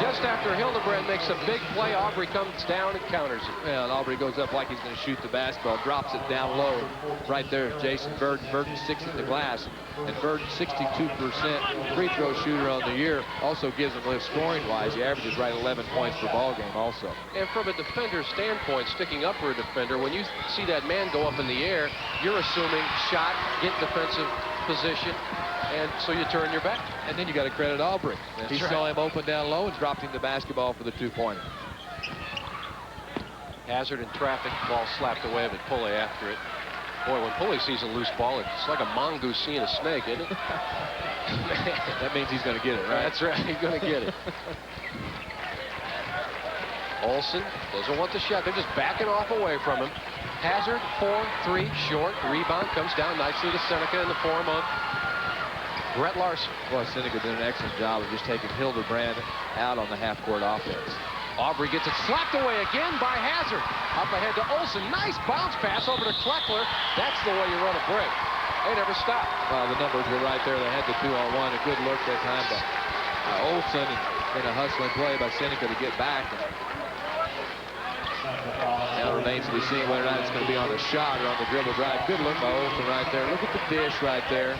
Just after Hildebrand makes a big play, Aubrey comes down and counters it. Well, and Aubrey goes up like he's going to shoot the basketball, drops it down low. Right there, Jason Burton. Burton 6 at the glass. And Burton, 62% free throw shooter on the year, also gives him lift scoring-wise. He averages right 11 points per ball game also. And from a defender's standpoint, sticking up for a defender, when you see that man go up in the air, you're assuming shot, get defensive position, and so you turn your back. And then you got to credit Aubrey. He right. saw him open down low and dropped him the basketball for the two-pointer. Hazard in traffic, ball slapped away, but Pulley after it. Boy, when Pulley sees a loose ball, it's like a mongoose seeing a snake, isn't it? That means he's going to get it, right? That's right, he's going to get it. Olson doesn't want the shot. They're just backing off away from him. Hazard, 4-3, short. Rebound comes down nicely to Seneca in the form of Brett Larson. Well, Seneca did an excellent job of just taking Hildebrand out on the half-court offense. Aubrey gets it slapped away again by Hazard. Up ahead to Olson. Nice bounce pass over to Kleckler. That's the way you run a break. They never stop. Well, the numbers were right there. They had the 2-on-1. A good look that time by Olson, and a hustling play by Seneca to get back. Now it remains to be seen whether or not it's going to be on a shot or on the dribble drive. Good look by Olson right there. Look at the dish right there.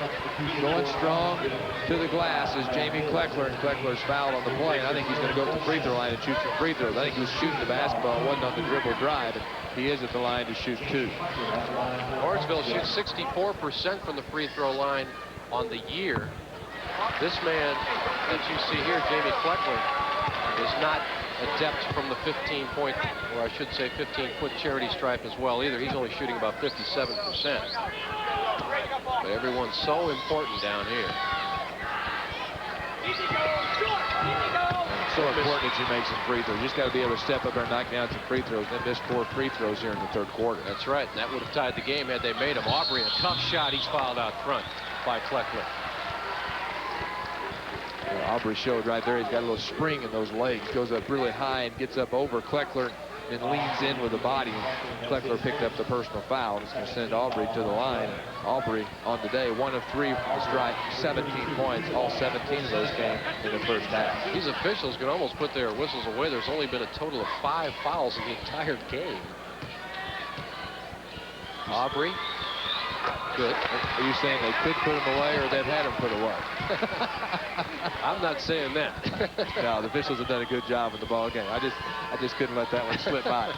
Going strong to the glass is Jamie Kleckler, and Kleckler's fouled on the play. And I think he's going to go to the free throw line and shoot some free throws. I think he was shooting the basketball, wasn't on the dribble drive. And he is at the line to shoot 2. Orangeville shoots 64% from the free throw line on the year. This man that you see here, Jamie Kleckler, is not adept from the 15-point, or I should say 15-foot charity stripe as well either. He's only shooting about 57%. But everyone's so important down here. So important that you make some free throws. You just got to be able to step up there and knock down some free throws. Then miss 4 free throws here in the third quarter. That's right. And that would have tied the game had they made him. Aubrey, a tough shot. He's fouled out front by Kleckler. Aubrey showed right there. He's got a little spring in those legs. Goes up really high and gets up over Kleckler and leans in with the body. Kleckler picked up the personal foul. It's going to send Aubrey to the line. Aubrey on the day, 1 of 3 from the stripe, 17 points. All 17 of those came in the first half. These officials can almost put their whistles away. There's only been a total of 5 fouls in the entire game. Aubrey. Good. Are you saying they could put him away or they've had him put away? I'm not saying that. No, the officials have done a good job in the ball game. I just couldn't let that one slip by.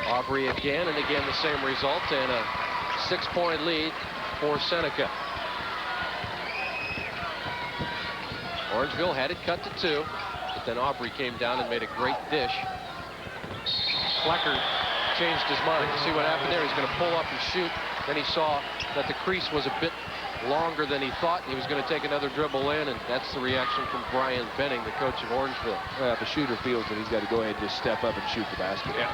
Aubrey again, and again the same result, and a 6-point lead for Seneca. Orangeville had it cut to 2, but then Aubrey came down and made a great dish. Kleckler changed his mind. You see what happened there? He's going to pull up and shoot. Then he saw that the crease was a bit longer than he thought. He was going to take another dribble in, and that's the reaction from Brian Benning, the coach of Orangeville. Well, the shooter feels that he's got to go ahead and just step up and shoot the basket. Yeah.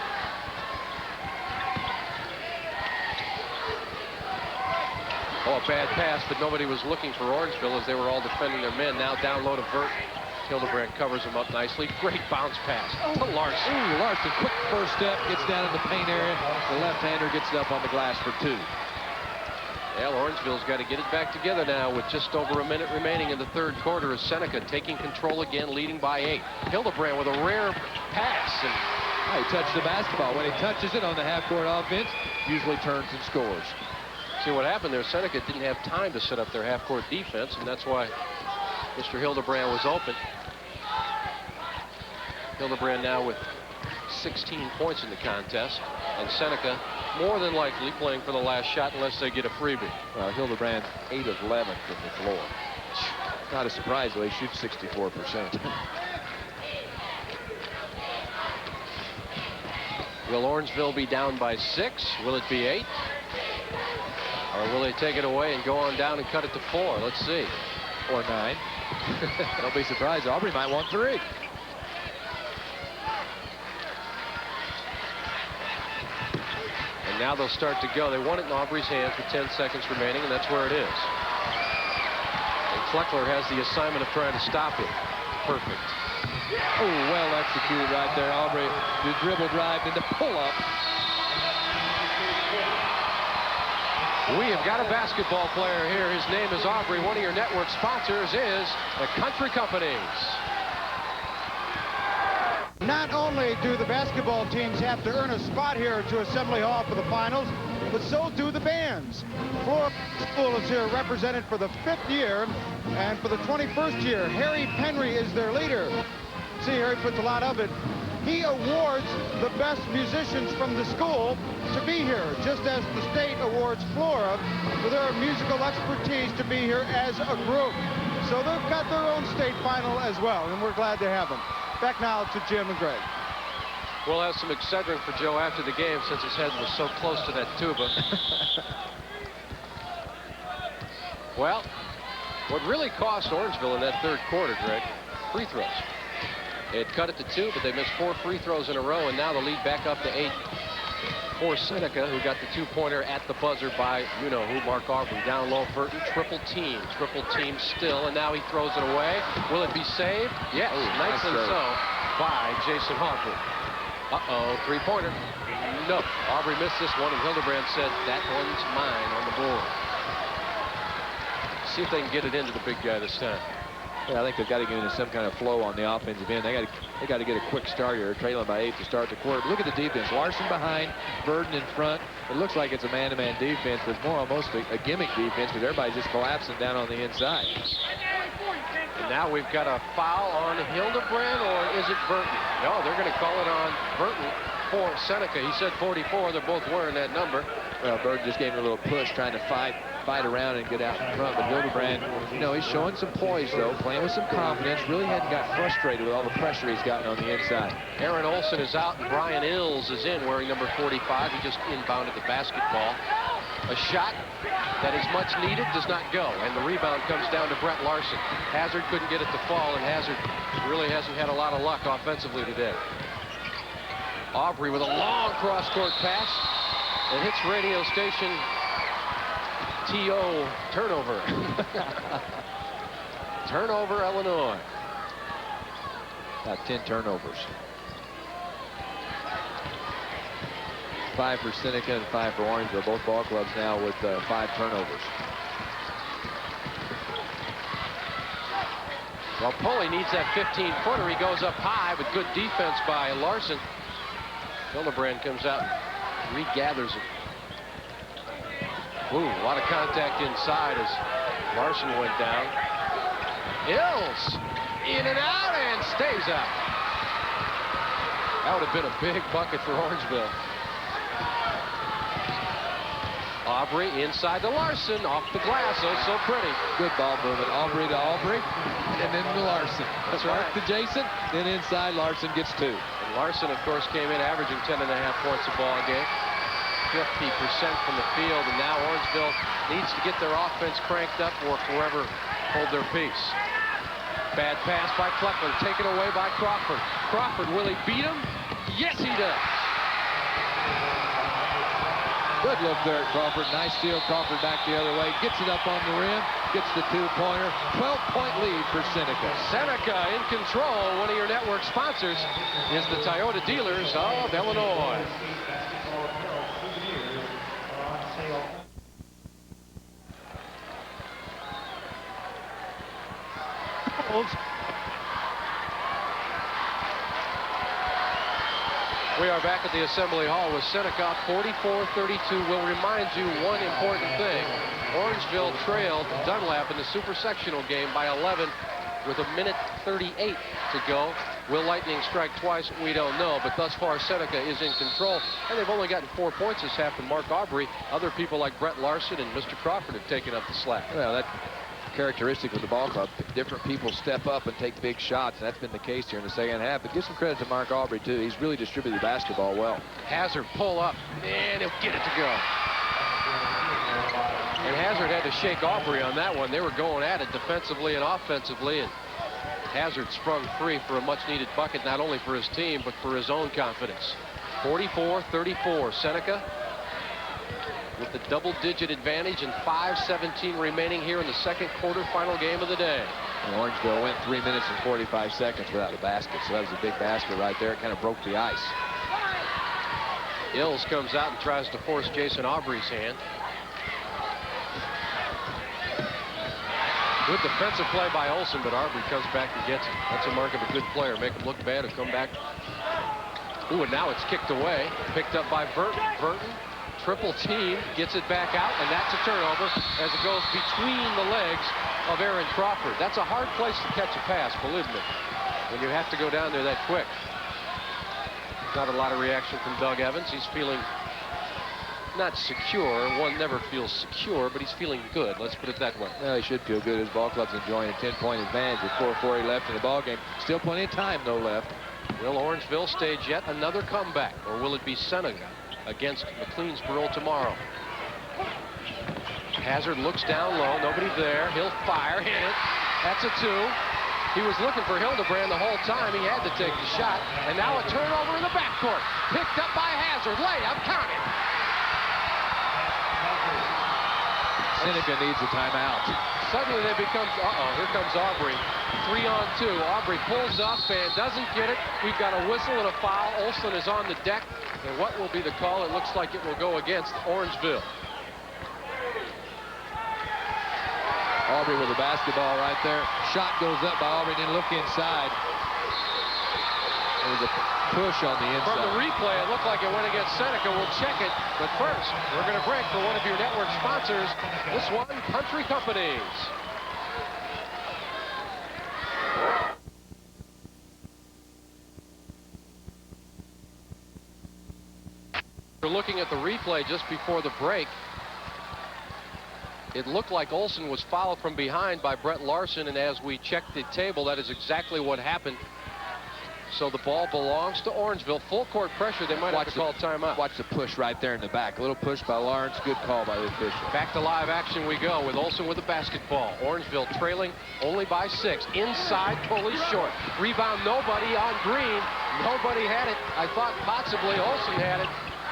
Oh, a bad pass, but nobody was looking for Orangeville as they were all defending their men. Now down low to Vert. Hildebrand covers him up nicely. Great bounce pass to Larson. Ooh, Larson, quick first step, gets down in the paint area. The left-hander gets it up on the glass for 2. Well, Orangeville's got to get it back together now with just over a minute remaining in the third quarter as Seneca taking control again, leading by 8. Hildebrand with a rare pass. And he touched the basketball. When he touches it on the half-court offense, usually turns and scores. See what happened there? Seneca didn't have time to set up their half-court defense, and that's why Mr. Hildebrand was open. Hildebrand now with 16 points in the contest, and Seneca more than likely playing for the last shot unless they get a freebie. Well, Hildebrand 8 of 11 from the floor. Not a surprise though, he shoots 64%. Will Orangeville be down by 6? Will it be 8? Or will they take it away and go on down and cut it to 4? Let's see. Or 9. Don't be surprised. Aubrey might want 3. And now they'll start to go. They want it in Aubrey's hands with 10 seconds remaining, and that's where it is. And Kleckler has the assignment of trying to stop it. Perfect. Oh, well executed right there. Aubrey, the dribble drive, and the pull-up. We have got a basketball player here. His name is Aubrey. One of your network sponsors is the Country Companies. Not only do the basketball teams have to earn a spot here to Assembly Hall for the finals, but so do the bands. Florida School is here represented for the 5th year, and for the 21st year, Harry Penry is their leader. See, Harry puts a lot of it. He awards the best musicians from the school to be here, just as the state awards Flora for their musical expertise to be here as a group. So they've got their own state final as well, and we're glad to have them. Back now to Jim and Greg. We'll have some Excedrin for Joe after the game since his head was so close to that tuba. Well, what really cost Orangeville in that 3rd quarter, Greg, free throws. They had cut it to 2, but they missed 4 free throws in a row, and now the lead back up to 8 for Seneca, who got the 2-pointer at the buzzer by, you know who, Mark Aubrey. Down low, Burton, triple team still, and now he throws it away. Will it be saved? Yes, nicely so by Jason Aubrey. Uh-oh, 3-pointer. No, Aubrey missed this one, and Hildebrand said, that one's mine on the board. See if they can get it into the big guy this time. Yeah, I think they've got to get into some kind of flow on the offensive end. They got to get a quick start here, trailing by 8 to start the quarter. But look at the defense. Larson behind, Burden in front. It looks like it's a man-to-man defense, but it's more almost a gimmick defense because everybody's just collapsing down on the inside. And now we've got a foul on Hildebrand, or is it Burton? No, they're going to call it on Burton for Seneca. He said 44. They're both wearing that number. Well, Burton just gave him a little push, trying to fight around and get out in front. But Hildebrand, you know, he's showing some poise, though, playing with some confidence. Really hadn't got frustrated with all the pressure he's gotten on the inside. Aaron Olson is out, and Brian Ills is in, wearing number 45. He just inbounded the basketball. A shot that is much needed does not go, and the rebound comes down to Brett Larson. Hazard couldn't get it to fall, and Hazard really hasn't had a lot of luck offensively today. Aubrey with a long cross-court pass. It hits radio station TO turnover. Turnover, Illinois. About 10 turnovers. 5 for Seneca and 5 for Orangeville. Both ball clubs now with 5 turnovers. Well, Pulley needs that 15-footer. He goes up high, but good defense by Larson. Hildebrand comes out and regathers it. Ooh, a lot of contact inside as Larson went down. Ills in and out and stays out. That would have been a big bucket for Orangeville. Aubrey inside to Larson, off the glass. Oh, so pretty. Good ball movement. Aubrey to Aubrey, and then to Larson. That's Mark right. to Jason, then inside Larson gets 2. And Larson, of course, came in averaging 10.5 points a ball game. 50% from the field, and now Orangeville needs to get their offense cranked up or forever hold their peace. Bad pass by Kleckler, taken away by Crawford. Crawford, will he beat him? Yes, he does. Good look there at Crawford. Nice steal. Crawford back the other way. Gets it up on the rim. Gets the 2-pointer. 12-point lead for Seneca. Seneca in control. One of your network sponsors is the Toyota dealers of Illinois. We are back at the Assembly Hall with Seneca 44-32. We'll remind you one important thing. Orangeville trailed Dunlap in the super sectional game by 11 with 1:38 to go. Will lightning strike twice? We don't know, but thus far Seneca is in control, and they've only gotten 4 points this half from Mark Aubrey. Other people like Brett Larson and Mr. Crawford have taken up the slack. Well, that characteristic of the ball club. Different people step up and take big shots, and that's been the case here in the second half. But give some credit to Mark Aubrey, too. He's really distributed the basketball well. Hazard pull up, and he'll get it to go. And Hazard had to shake Aubrey on that one. They were going at it defensively and offensively, and Hazard sprung free for a much-needed bucket, not only for his team, but for his own confidence. 44-34, Seneca with the double-digit advantage and 5:17 remaining here in the second quarterfinal game of the day. And Orangeville went 3 minutes and 45 seconds without a basket, so that was a big basket right there. It kind of broke the ice. Ills comes out and tries to force Jason Aubrey's hand. Good defensive play by Olson, but Aubrey comes back and gets it. That's a mark of a good player. Make him look bad and come back. Ooh, and now it's kicked away. Picked up by Burton. Burton, triple team, gets it back out, and that's a turnover as it goes between the legs of Aaron Crawford. That's a hard place to catch a pass, believe me, when you have to go down there that quick. Not a lot of reaction from Doug Evans. He's feeling not secure. One never feels secure, but he's feeling good. Let's put it that way. Well, he should feel good. His ball club's enjoying a 10-point advantage with 4:40 left in the ball game. Still plenty of time, though, left. Will Orangeville stage yet another comeback, or will it be Seneca against McLeansboro tomorrow? Hazard looks down low. Nobody there. He'll fire. Hit it. That's a 2. He was looking for Hildebrand the whole time. He had to take the shot. And now a turnover in the backcourt. Picked up by Hazard. Layup counted. Seneca needs a timeout. Suddenly they become, here comes Aubrey. 3-on-2. Aubrey pulls up and doesn't get it. We've got a whistle and a foul. Olson is on the deck. And what will be the call? It looks like it will go against Orangeville. Aubrey with the basketball right there. Shot goes up by Aubrey, didn't look inside. There's a push on the inside. From the replay, it looked like it went against Seneca. We'll check it. But first, we're going to break for one of your network sponsors. This one, Country Companies. We're looking at the replay just before the break. It looked like Olson was fouled from behind by Brett Larson, and as we checked the table, that is exactly what happened. So the ball belongs to Orangeville. Full court pressure. They might have to call timeout. Watch the push right there in the back. A little push by Lawrence. Good call by the official. Back to live action we go with Olson with the basketball. Orangeville trailing only by 6. Inside, Pulley short. Rebound, nobody on Green. Nobody had it. I thought possibly Olson had it.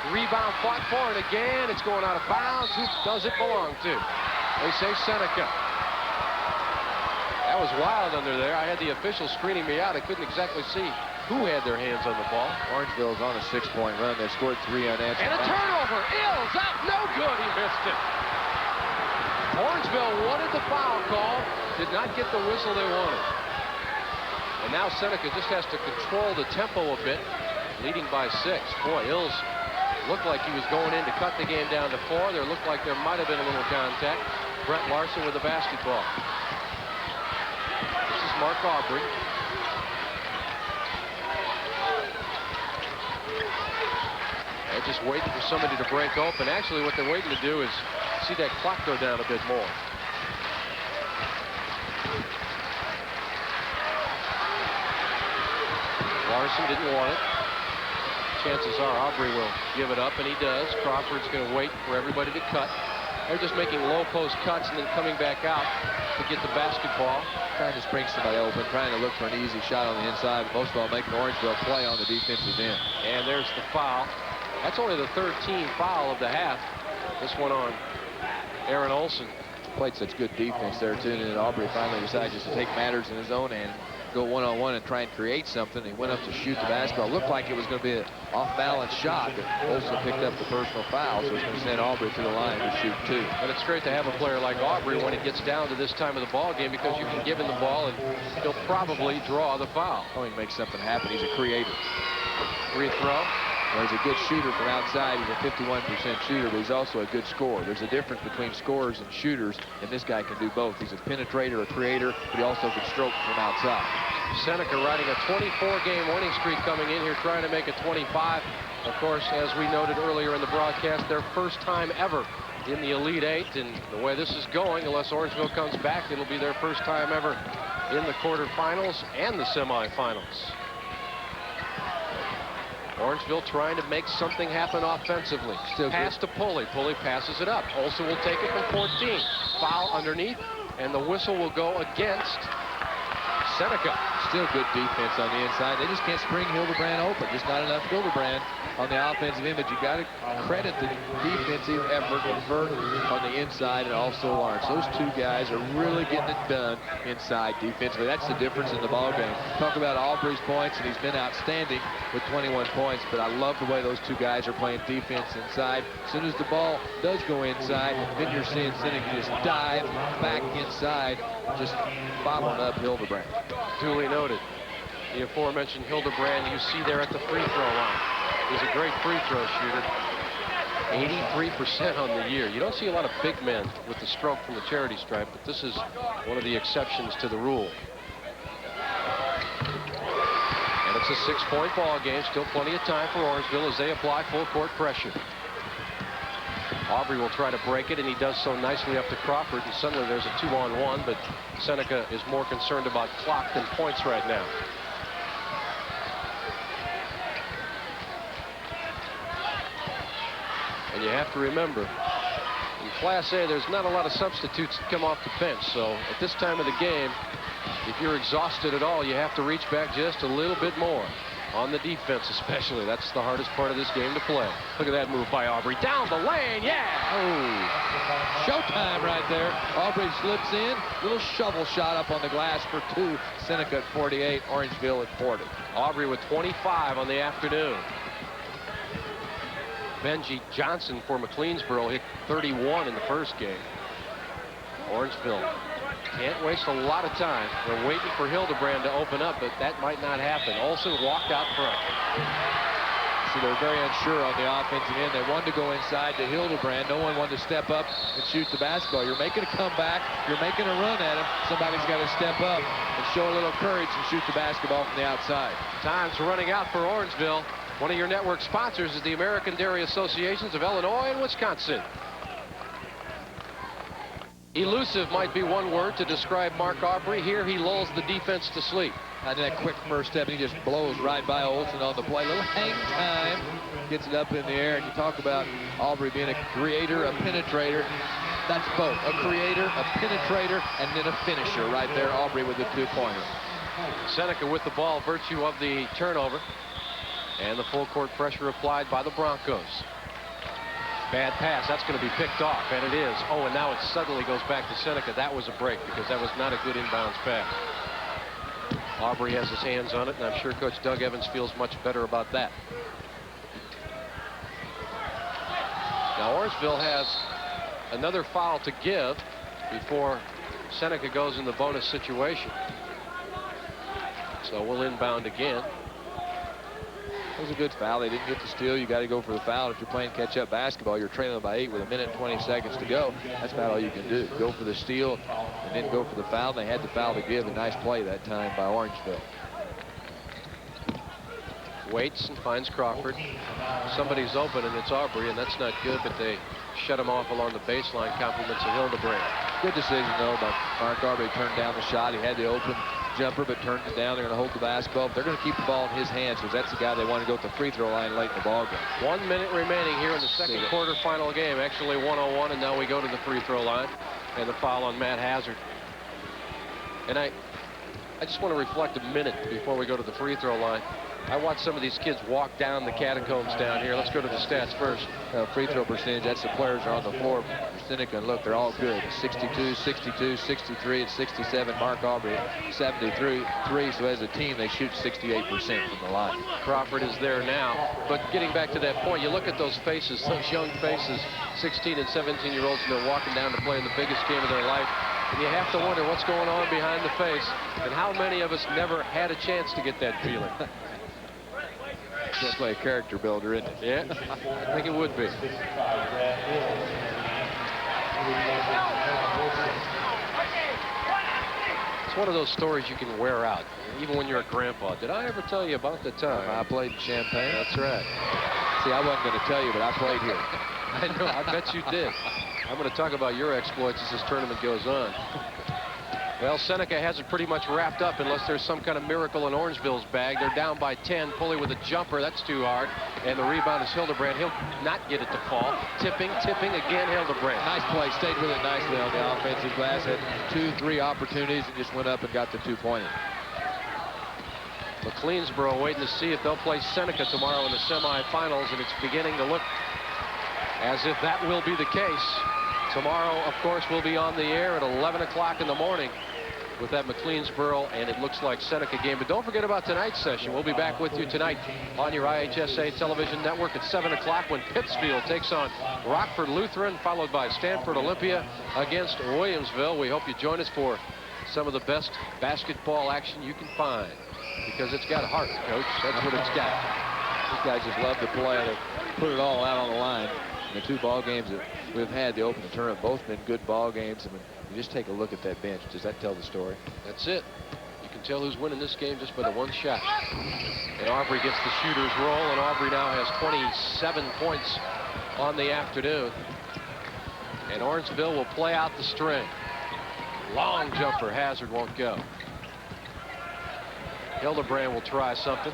Rebound fought for it again. It's going out of bounds. Who does it belong to? They say Seneca. That was wild under there. I had the official screening me out. I couldn't exactly see who had their hands on the ball. Orangeville's on a 6-point run. They scored 3 unanswered. And a turnover. Ills up. No good. He missed it. Orangeville wanted the foul call. Did not get the whistle they wanted. And now Seneca just has to control the tempo a bit. Leading by 6. Boy, Ills looked like he was going in to cut the game down to 4. There looked like there might have been a little contact. Brett Larson with the basketball. This is Mark Aubrey. They're just waiting for somebody to break open. Actually, what they're waiting to do is see that clock go down a bit more. Larson didn't want it. Chances are Aubrey will give it up, and he does. Crawford's going to wait for everybody to cut. They're just making low post cuts and then coming back out to get the basketball. Trying to spring somebody open, trying to look for an easy shot on the inside, but most of all making Orangeville play on the defensive end. And there's the foul. That's only the 13th foul of the half. This one on Aaron Olson. Played such good defense there, too, and then Aubrey finally decided just to take matters in his own hand, go one-on-one and try and create something. He went up to shoot the basketball. Looked like it was going to be an off-balance shot, but Olson picked up the personal foul, so it's going to send Aubrey to the line to shoot 2. But it's great to have a player like Aubrey when it gets down to this time of the ball game, because you can give him the ball and he'll probably draw the foul. Oh, he can make something happen. He's a creator. Free throw. Well, he's a good shooter from outside. He's a 51% shooter, but he's also a good scorer. There's a difference between scorers and shooters, and this guy can do both. He's a penetrator, a creator, but he also can stroke from outside. Seneca riding a 24-game winning streak coming in here, trying to make it 25. Of course, as we noted earlier in the broadcast, their first time ever in the Elite Eight, and the way this is going, unless Orangeville comes back, it'll be their first time ever in the quarterfinals and the semifinals. Orangeville trying to make something happen offensively. Still pass to Pulley. Pulley passes it up. Olson will take it from 14. Foul underneath, and the whistle will go against Seneca. Still good defense on the inside. They just can't spring Hildebrand open. Just not enough Hildebrand on the offensive end. But you got to credit the defensive effort of Burton on the inside and also Lawrence. Those two guys are really getting it done inside defensively. That's the difference in the ball game. Talk about Aubrey's points, and he's been outstanding with 21 points. But I love the way those two guys are playing defense inside. As soon as the ball does go inside, then you're seeing Seneca just dive back inside, just bottling up Hildebrand. Duly noted. The aforementioned Hildebrand you see there at the free throw line. He's a great free throw shooter. 83% on the year. You don't see a lot of big men with the stroke from the charity stripe, but this is one of the exceptions to the rule. And it's a 6-point ball game. Still plenty of time for Orangeville as they apply full court pressure. Aubrey will try to break it, and he does so nicely up to Crawford, and suddenly there's a 2-on-1, but Seneca is more concerned about clock than points right now. And you have to remember, in Class A, there's not a lot of substitutes that come off the bench, so at this time of the game, if you're exhausted at all, you have to reach back just a little bit more. On the defense especially. That's the hardest part of this game to play. Look at that move by Aubrey. Down the lane, yeah! Oh, showtime right there. Aubrey slips in. Little shovel shot up on the glass for 2. Seneca at 48, Orangeville at 40. Aubrey with 25 on the afternoon. Benji Johnson for McLeansboro hit 31 in the first game. Orangeville can't waste a lot of time. They're waiting for Hildebrand to open up, but that might not happen. Olsen walked out front. See, they're very unsure on the offensive end. They wanted to go inside to Hildebrand. No one wanted to step up and shoot the basketball. You're making a comeback. You're making a run at him. Somebody's got to step up and show a little courage and shoot the basketball from the outside. Time's running out for Orangeville. One of your network sponsors is the American Dairy Associations of Illinois and Wisconsin. Elusive might be one word to describe Mark Aubrey. Here he lulls the defense to sleep. I did that quick first step, and he just blows right by Olsen on the play. Little hang time, gets it up in the air, and you talk about Aubrey being a creator, a penetrator. That's both, a creator, a penetrator, and then a finisher right there. Aubrey with the 2-pointer. Seneca with the ball, virtue of the turnover. And the full court pressure applied by the Broncos. Bad pass. That's going to be picked off, and it is. Oh, and now it suddenly goes back to Seneca. That was a break because that was not a good inbounds pass. Aubrey has his hands on it, and I'm sure Coach Doug Evans feels much better about that. Now, Orangeville has another foul to give before Seneca goes in the bonus situation. So we'll inbound again. It was a good foul. They didn't get the steal. You got to go for the foul. If you're playing catch-up basketball, you're trailing by 8 with 1 minute and 20 seconds to go. That's about all you can do. Go for the steal and then go for the foul. They had the foul to give. A nice play that time by Orangeville. Waits and finds Crawford. Somebody's open, and it's Aubrey, and that's not good, but they shut him off along the baseline. Compliments of Hildebrand. Good decision, though, by Mark Aubrey. Turned down the shot. He had the open jumper, but turned it down. They're going to hold the basketball. They're going to keep the ball in his hands because that's the guy they want to go to the free throw line late in the ball game. 1 minute remaining here in the second quarterfinal game. Actually 1:01, and now we go to the free throw line. And the foul on Matt Hazard. And I just want to reflect a minute before we go to the free throw line. I watched some of these kids walk down the catacombs down here. Let's go to the stats first. Free throw percentage, that's the players are on the floor for Seneca. And look, they're all good. 62, 62, 63, and 67. Mark Aubrey, 73. So as a team, they shoot 68% from the line. Crawford is there now. But getting back to that point, you look at those faces, those young faces, 16 and 17-year-olds, and they're walking down to play in the biggest game of their life. And you have to wonder what's going on behind the face and how many of us never had a chance to get that feeling. That's like a character builder, isn't it? Yeah, I think it would be. It's one of those stories you can wear out, even when you're a grandpa. Did I ever tell you about the time I played in Champaign? That's right. See, I wasn't going to tell you, but I played here. I know, I bet you did. I'm going to talk about your exploits as this tournament goes on. Well, Seneca has it pretty much wrapped up unless there's some kind of miracle in Orangeville's bag. They're down by 10. Pulley with a jumper. That's too hard. And the rebound is Hildebrand. He'll not get it to fall. Tipping again, Hildebrand. Nice play. Stayed with it nicely on the offensive glass. Had 2-3 opportunities and just went up and got the 2-pointer. McLeansboro waiting to see if they'll play Seneca tomorrow in the semifinals, and it's beginning to look as if that will be the case. Tomorrow, of course, we'll be on the air at 11 o'clock in the morning with that McLeansboro and it looks like Seneca game. But don't forget about tonight's session. We'll be back with you tonight on your IHSA television network at 7 o'clock when Pittsfield takes on Rockford Lutheran, followed by Stanford Olympia against Williamsville. We hope you join us for some of the best basketball action you can find, because it's got heart, Coach. That's what it's got. These guys just love to play. They put it all out on the line. And the two ball games that we've had, the opening tournament, both been good ball games. I mean, you just take a look at that bench. Does that tell the story? That's it. You can tell who's winning this game just by the one shot. And Aubrey gets the shooter's roll, and Aubrey now has 27 points on the afternoon. And Orangeville will play out the string. Long jumper. Hazard won't go. Hildebrand will try something.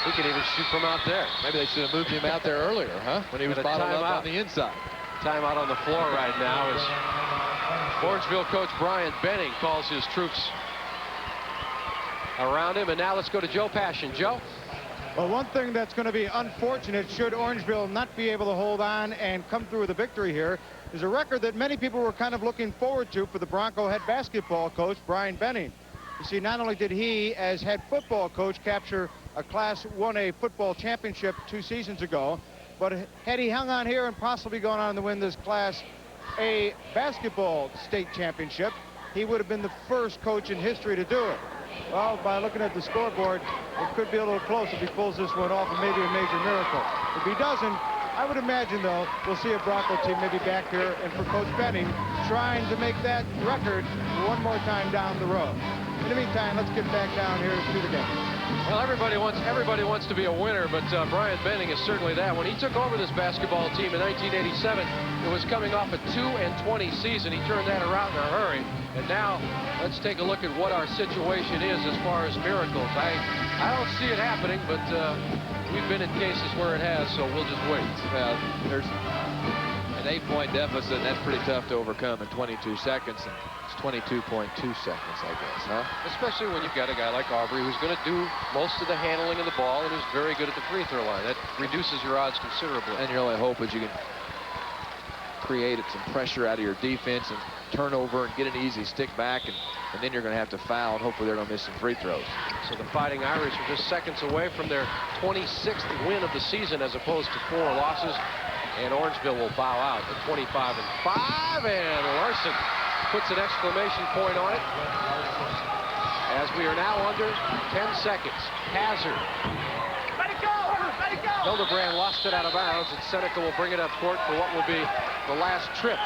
He can even shoot from out there. Maybe they should have moved him out there earlier, huh? When he was bottled up on the inside. Timeout on the floor right now as Orangeville coach Brian Benning calls his troops around him. And now let's go to Joe Passion. Joe? Well, one thing that's going to be unfortunate, should Orangeville not be able to hold on and come through with a victory here, is a record that many people were kind of looking forward to for the Bronco head basketball coach Brian Benning. You see, not only did he, as head football coach, capture a Class 1A football championship 2 seasons ago, but had he hung on here and possibly gone on to win this Class A basketball state championship, he would have been the first coach in history to do it. Well, by looking at the scoreboard, it could be a little close if he pulls this one off, and maybe a major miracle. If he doesn't, I would imagine, though, we'll see a Bronco team maybe back here, and for Coach Benning, trying to make that record one more time down the road. In the meantime, let's get back down here to the game. Well, everybody wants to be a winner, but Brian Benning is certainly that. When he took over this basketball team in 1987, it was coming off a 2-20 season. He turned that around in a hurry. And now let's take a look at what our situation is as far as miracles. I don't see it happening, but we've been in cases where it has, so we'll just wait. There's an 8-point deficit, and that's pretty tough to overcome in 22 seconds. And it's 22.2 seconds, I guess, huh? Especially when you've got a guy like Aubrey who's going to do most of the handling of the ball and who's very good at the free throw line. That reduces your odds considerably. And your only hope is you can create some pressure out of your defense and turnover and get an easy stick back, and then you're going to have to foul, and hopefully they're going to miss some free throws. So the Fighting Irish are just seconds away from their 26th win of the season as opposed to 4 losses. And Orangeville will bow out at 25-5, and Larson puts an exclamation point on it as we are now under 10 seconds. Hazard. Let it go! Let it go! Hildebrand lost it out of bounds, and Seneca will bring it up court for what will be the last trip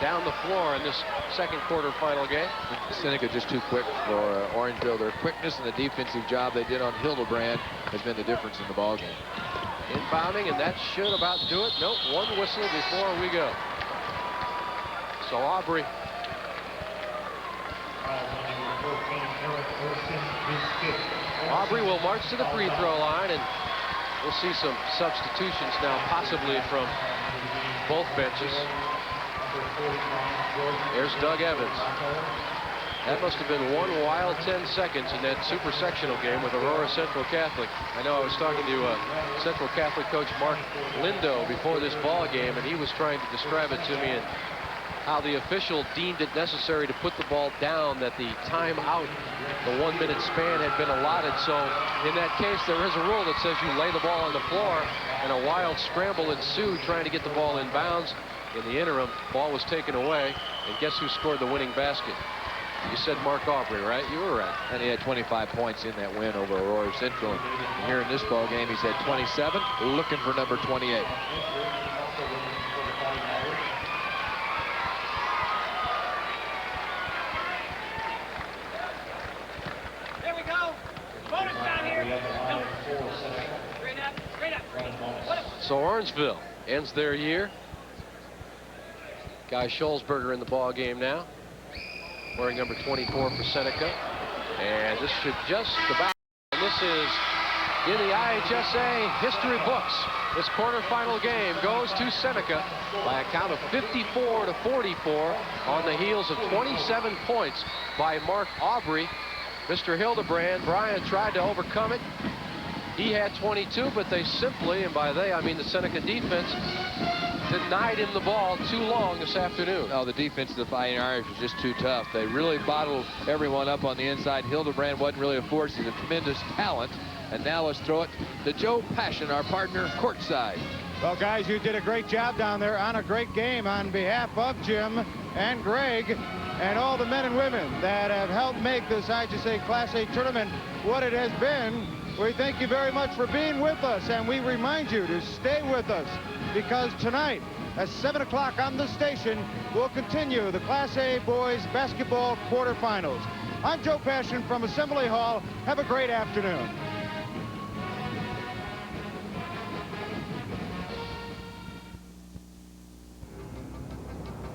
down the floor in this second quarterfinal game. Seneca just too quick for Orangeville. Their quickness and the defensive job they did on Hildebrand has been the difference in the ball game. Inbounding, and that should about do it. Nope, one whistle before we go. So Aubrey. Aubrey will march to the free throw line, and we'll see some substitutions now, possibly from both benches. There's Doug Evans. That must have been one wild 10 seconds in that super sectional game with Aurora Central Catholic. I know I was talking to Central Catholic coach Mark Lindo before this ball game, and he was trying to describe it to me and how the official deemed it necessary to put the ball down, that the timeout, the 1-minute span had been allotted. So in that case, there is a rule that says you lay the ball on the floor, and a wild scramble ensued trying to get the ball in bounds. In the interim, ball was taken away, and guess who scored the winning basket? You said Mark Aubrey, right? You were right. And he had 25 points in that win over Aurora Central. And here in this ball game, he's had 27, looking for number 28. There we go. Bonus down here. Straight up. Straight up. So Orangeville ends their year. Guy Scholzberger in the ball game now, wearing number 24 for Seneca. And this should just about, and this is in the IHSA history books. This quarterfinal game goes to Seneca by a count of 54-44 on the heels of 27 points by Mark Aubrey. Mr. Hildebrand, Brian tried to overcome it. He had 22, but they simply, and by they I mean the Seneca defense, denied him the ball too long this afternoon. Oh, the defense of the Fighting Irish was just too tough. They really bottled everyone up on the inside. Hildebrand wasn't really a force. He's a tremendous talent. And now let's throw it to Joe Passion, our partner, courtside. Well, guys, you did a great job down there on a great game on behalf of Jim and Greg and all the men and women that have helped make this IHSA Class A tournament what it has been. We thank you very much for being with us, and we remind you to stay with us, because tonight at 7 o'clock on the station, we'll continue the Class A boys basketball quarterfinals. I'm Joe Passion from Assembly Hall. Have a great afternoon.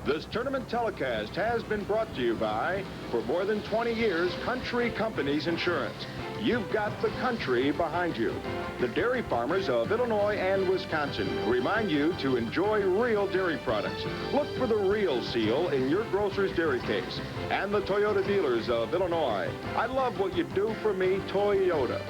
This tournament telecast has been brought to you by, for more than 20 years, Country Companies Insurance. You've got the country behind you. The dairy farmers of Illinois and Wisconsin remind you to enjoy real dairy products. Look for the real seal in your grocer's dairy case. And the Toyota dealers of Illinois. I love what you do for me, Toyota.